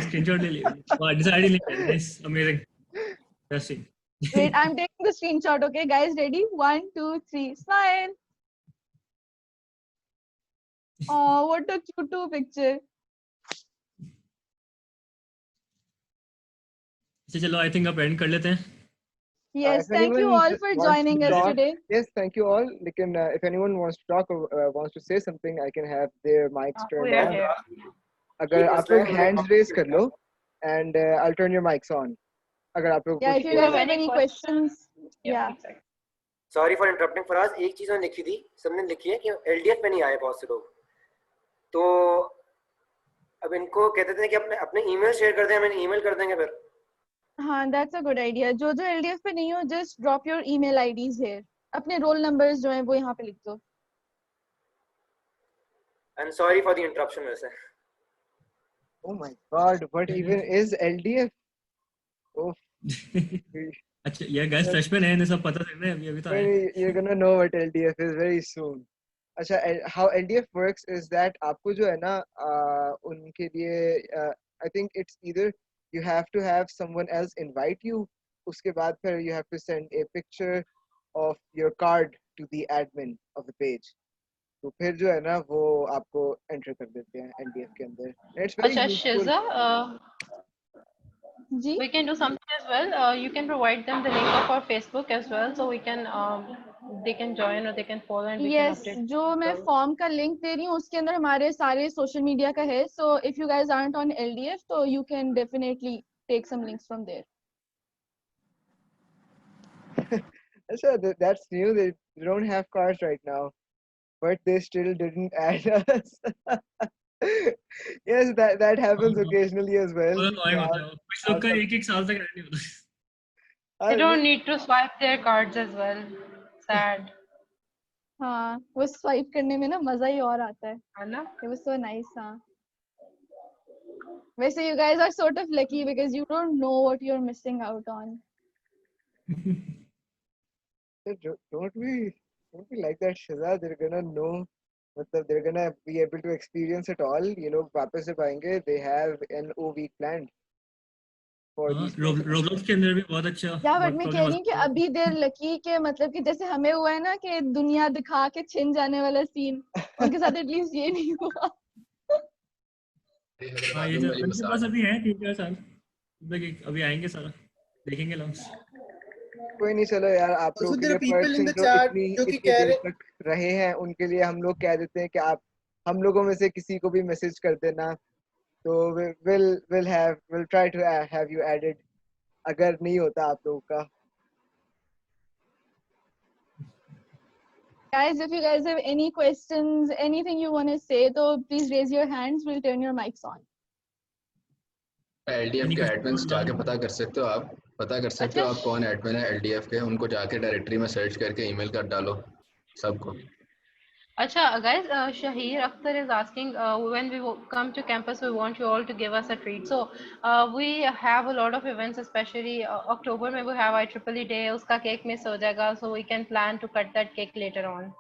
screenshot ले लिया। Wow, decided ले लिया। Nice, amazing, interesting.
Wait, I'm taking the screenshot. Okay, guys, ready? 1, 2, 3, smile. Oh, what a cute picture.
चलो, I think अब end कर लेते हैं।
Yes,
If
thank you
anyone
all for
wants
joining
to
us
talk,
today.
yes, thank you all. If anyone wants to talk or wants to say something, I can have their mics turned
We are
on.
here.
अगर
एक
आप
मसला
लोग
है
hands raise कर लो and I'll turn your mics on. अगर आप लोग
Yeah,
कुछ
if you guys
बोलना
have any questions, yeah.
Sorry for interrupting Faraz, एक चीज मैंने लिखी थी, सबने लिखी है कि एलडीएफ में नहीं आए बहुत से लोग, तो अब इनको कहते थे कि अपने अपने ईमेल शेयर कर दें, मैंने ईमेल कर देंगे फिर।
हाँ, that's a good idea. जो LDF पे नहीं हो, just drop your email IDs here. अपने roll numbers जो हैं वो यहाँ पे लिख दो.
And sorry for the interruption वैसे।
Oh my God, what even is LDF? Oh,
अच्छा यार guys freshman है, इन्हें सब पता चल रहा है, अभी तो आए।
you're gonna know what LDF is very soon. अच्छा, how LDF works is that आपको जो है ना उनके लिए I think it's either you have to have someone else invite you, उसके बाद फिर you have to send a picture of your card to the admin of the page. तो फिर जो है ना वो आपको एंटर कर देते हैं LDF के अंदर. It's very
अच्छा
useful.
Shiza, we can do something as well. You can provide them the link of our Facebook as well, so we can they can join or they can follow and we can
Yes,
update.
जो मैं form का link दे रही हूँ उसके अंदर हमारे सारे social media का है. So if you guys aren't on LDF, so you can definitely take some links from there.
So that's new. They don't have cars right now, but they still didn't add us. Yes, that happens occasionally as well.
बहुत annoying होता है वो। कुछ लोग का एक साल तक रहने होता है।
They don't need to swipe their cards as well. Sad.
हाँ, वो स्वाइप करने में ना मजा ही और आता है.
है ना?
It was so nice, हाँ. वैसे you guys are sort of lucky because you don't know what you're missing out on.
Don't we like that, Shiza? They're gonna know. They're gonna be able to experience it all. You know, वापस जब आएंगे, they have an O week planned for
हाँ,
these.
Roblox के अंदर भी बहुत अच्छा।
या
बहुत
बट मैं
प्रॉब्लम
कह रही हूँ कि अभी देर लकी के मतलब कि जैसे हमें हुआ है ना कि दुनिया दिखा के छिन जाने वाला सीन, उनके साथ एटलीस्ट ये नहीं हुआ.
हाँ ये जो उनके पास अभी है 3-4 साल, अभी आएंगे सारा देखेंगे लॉन्च।
कोई नहीं, चलो यार, आप
Also,
लोगों के
there
लिए
are people in
person
the
जो
chat
इतनी
जो कि
इतनी
कह
देर
रहे
तक रहे हैं उनके लिए हम लोग कह देते हैं कि आप हम लोगों में से किसी को भी मैसेज कर देना, तो we'll try to have you added अगर नहीं होता आप लोगों का.
Guys, if you guys have any questions, anything you want to say, तो please raise your hands. We'll turn your mics on.
LDF के एडमिन्स जाके पता कर सकते हो, आप पता कर सकते हो आप कौन एडमिन है LDF के, उनको जाके डायरेक्टरी में सर्च करके ईमेल कर डालो सबको.
Acha, guys, Shahir Akhtar is asking, when we come to campus, we want you all to give us a treat. So we have a lot of events, especially October में we have IEEE Day, उसका cake miss हो जाएगा, so we can plan to cut that cake later on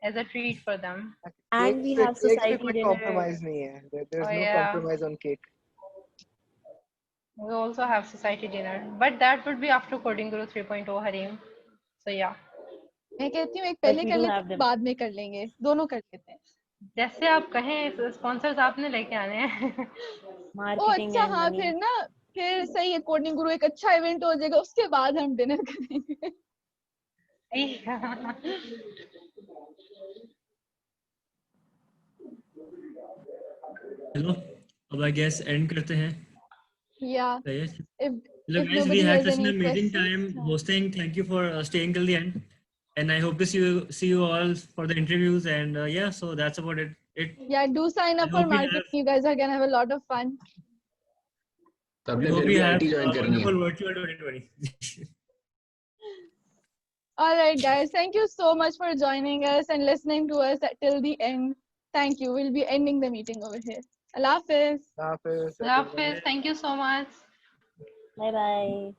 as a treat for them.
And we have
Cake से
society
कोई
dinner.
compromise नहीं है. There's
Oh,
no
yeah.
compromise on cake.
We also have society dinner, but that would be after Coding Guru 3.0 Harim. So yeah.
मैं कहती हूँ एक
But
पहले
we
कर
do
लेते
have
हैं,
them.
बाद में कर लेंगे, दोनों कर लेते हैं.
जैसे आप कहें, स्पॉन्सर्स आपने लेके आने हैं.
ओ
Marketing
अच्छा,
and
हाँ
money.
फिर ना फिर सही है, कोडिंग गुरु एक अच्छा इवेंट हो जाएगा, उसके बाद हम डिनर करेंगे.
चलो अब I guess end करते हैं।
Yeah.
सही है।
If
Look guys, we
nobody
had
has
such an
any
amazing
questions.
time hosting. Thank you for staying till the end, and I hope to see you all for the interviews. And yeah, so that's about it.
Yeah, do sign
I
up for
hope we
marketing.
have
You guys are gonna have a lot of fun.
सबने
hope
फिर
we
भी
have
IT join
a
करनी है.
wonderful virtual 2020.
All right, guys. Thank you so much for joining us and listening to us till the end. Thank you. We'll be ending the meeting over here. Allah Hafiz.
Hafiz, thank you so much.
Bye bye.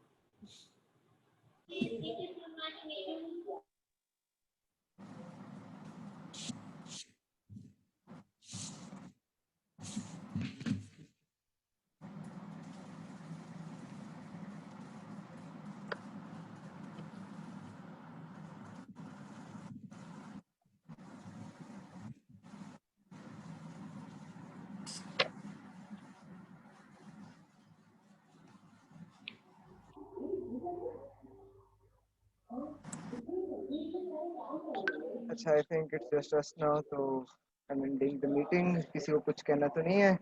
अच्छा, I think it's just us now, so I'm ending the meeting. किसी को कुछ कहना तो नहीं है?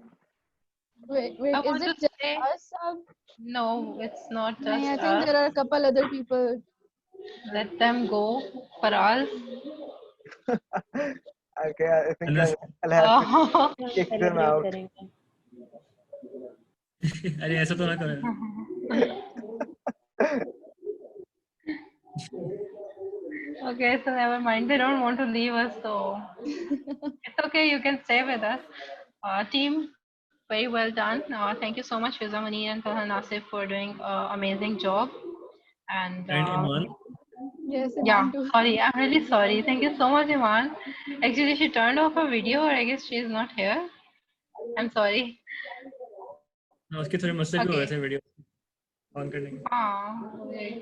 Wait,
I
is
want to
it just
say
us?
no, it's not
No, I
just
think
us.
there are a couple other people.
Let them go, Faraz.
Okay, I think
Unless
I'll have to
Oh.
kick them out.
अरे ऐसा तो ना करें.
Okay, so never mind. They don't want to leave us, so it's okay. You can stay with us. Team, very well done. Thank you so much, Fiza Mani and Talha Nasif, for doing an amazing job. And
Iman.
Yes,
yeah,
Iman too.
sorry. I'm really sorry. Thank you so much, Iman. Actually, she turned off her video, or I guess she is not here. I'm sorry.
हाँ, उसके थोड़े मसले भी हो
Okay.
रहे थे video on करने के.
हाँ,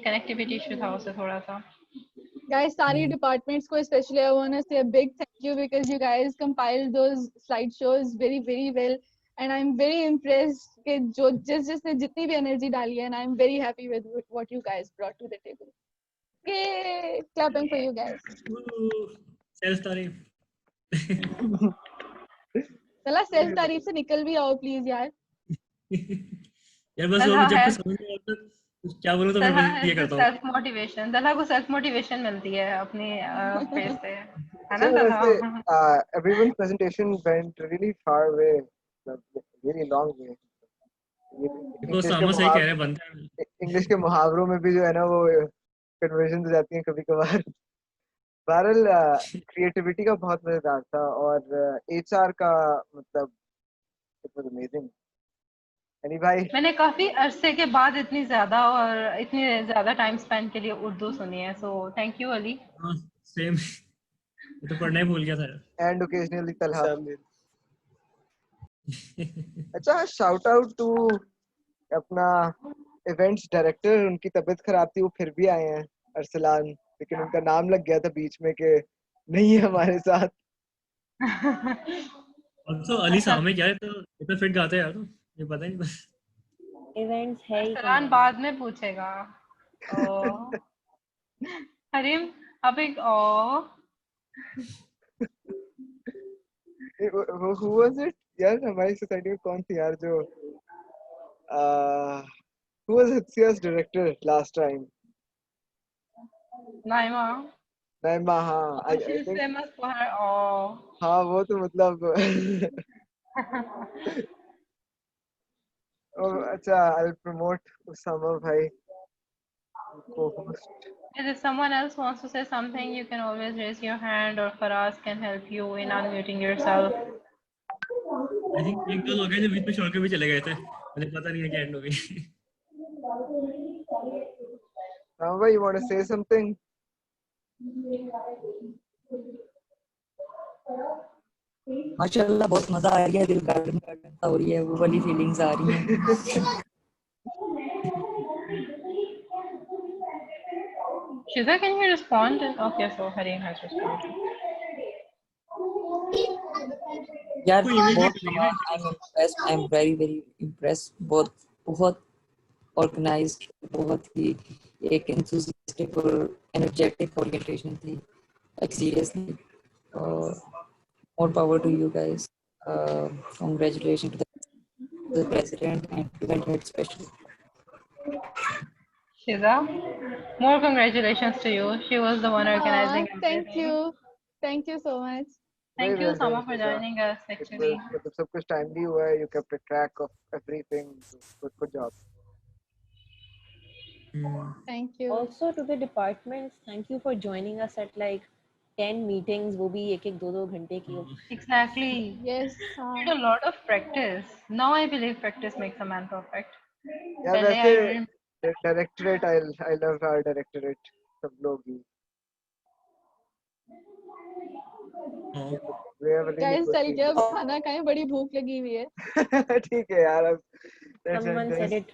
connectivity issue था उससे थोड़ा सा.
Guys, सारी departments को especially I want to say a big thank you because you guys compiled those slideshows very very well, and I'm very impressed कि जो जिसने जितनी भी energy डाली है, and I'm very happy with what you guys brought to the table. Yay! Clapping for you guys.
Self तारीफ.
चला self तारीफ से निकल भी आओ please यार.
यार बस वो जब कुछ समझ नहीं आता क्या बोलूं तो मैं बस ये करता हूँ.
सेल्फ मोटिवेशन, दला को सेल्फ मोटिवेशन मिलती है अपनी पेज से, है ना
So
दला?
everyone's presentation went really far away, really long way.
तो सामा सही कह रहे बनता है.
इंग्लिश के मुहावरों में भी जो है ना वो कन्वर्जन हो जाती हैं कभी कभार. बहरहाल क्रिएटिविटी का बहुत मजेदार था और एचआर का मतलब इट वाज अमेजिंग. एनी भाई
मैंने काफी अरसे के बाद इतनी ज्यादा टाइम स्पेंड के लिए उर्दू सुनी है, सो थैंक यू अली.
हाँ सेम. मैं तो पढ़ना ही भूल गया था.
And occasionally Talha. अच्छा, शाउट आउट टू अपना इवेंट्स डायरेक्टर. उनकी तबीयत खराब थी, वो फिर भी आए हैं, अरसलान, लेकिन उनका नाम लग गया था बीच में कि नहीं है हमारे साथ.
तो अली सामे क्या है, तो इतना फिट गाते हैं यार, तो ये पता नहीं बस.
इवेंट्स है ही
अरसलान बाद में पूछेगा. हरीम अब एक
who was it यार हमारी सोसाइटी में कौन थी यार जो who was Hitsia's director last time?
Naima.
हाँ. I
She's
think
famous for her
हाँ वो तो मतलब अच्छा, I'll promote Usama भाई, co-host.
If someone else wants to say something, you can always raise your hand, or Faraz can help you in unmuting yourself.
I think एक दो लोग हैं जो बीच में छोड़ के भी चले गए थे, मुझे पता नहीं है क्या एंड हो गई.
Rama, you want to say something?
माशाल्लाह बहुत मजा आ रहा है, दिल गार्डन सा हो रही है, वो वाली फीलिंग्स आ रही हैं.
Shiza, can you respond? Okay, so Harim has responded.
यार बहुत आई एम वेरी इम्प्रेस्ड. बहुत ऑर्गेनाइज्ड, बहुत ही एक एंथुसियास्टिक और एनर्जेटिक ओरिएंटेशन थी. Like seriously, more power to you guys. Congratulations to the president and event head especially.
Shiza, more congratulations to you. She was the one organizing everything.
Thank you so much.
Thank you, Sama, for joining us. Actually,
सब कुछ timely हुआ है. You kept a track of everything. Good job.
Thank you.
Also to the departments, thank you for joining us at like 10 meetings, वो भी एक 2 घंटे की.
exactly.
Yes.
We did a lot of practice. Now I believe practice makes a man perfect.
यार वैसे directorate, I love our directorate. सब लोग ही.
Guys, चल के अब खाना खाएं, बड़ी भूख लगी हुई है.
ठीक है यार, अब
Someone said it.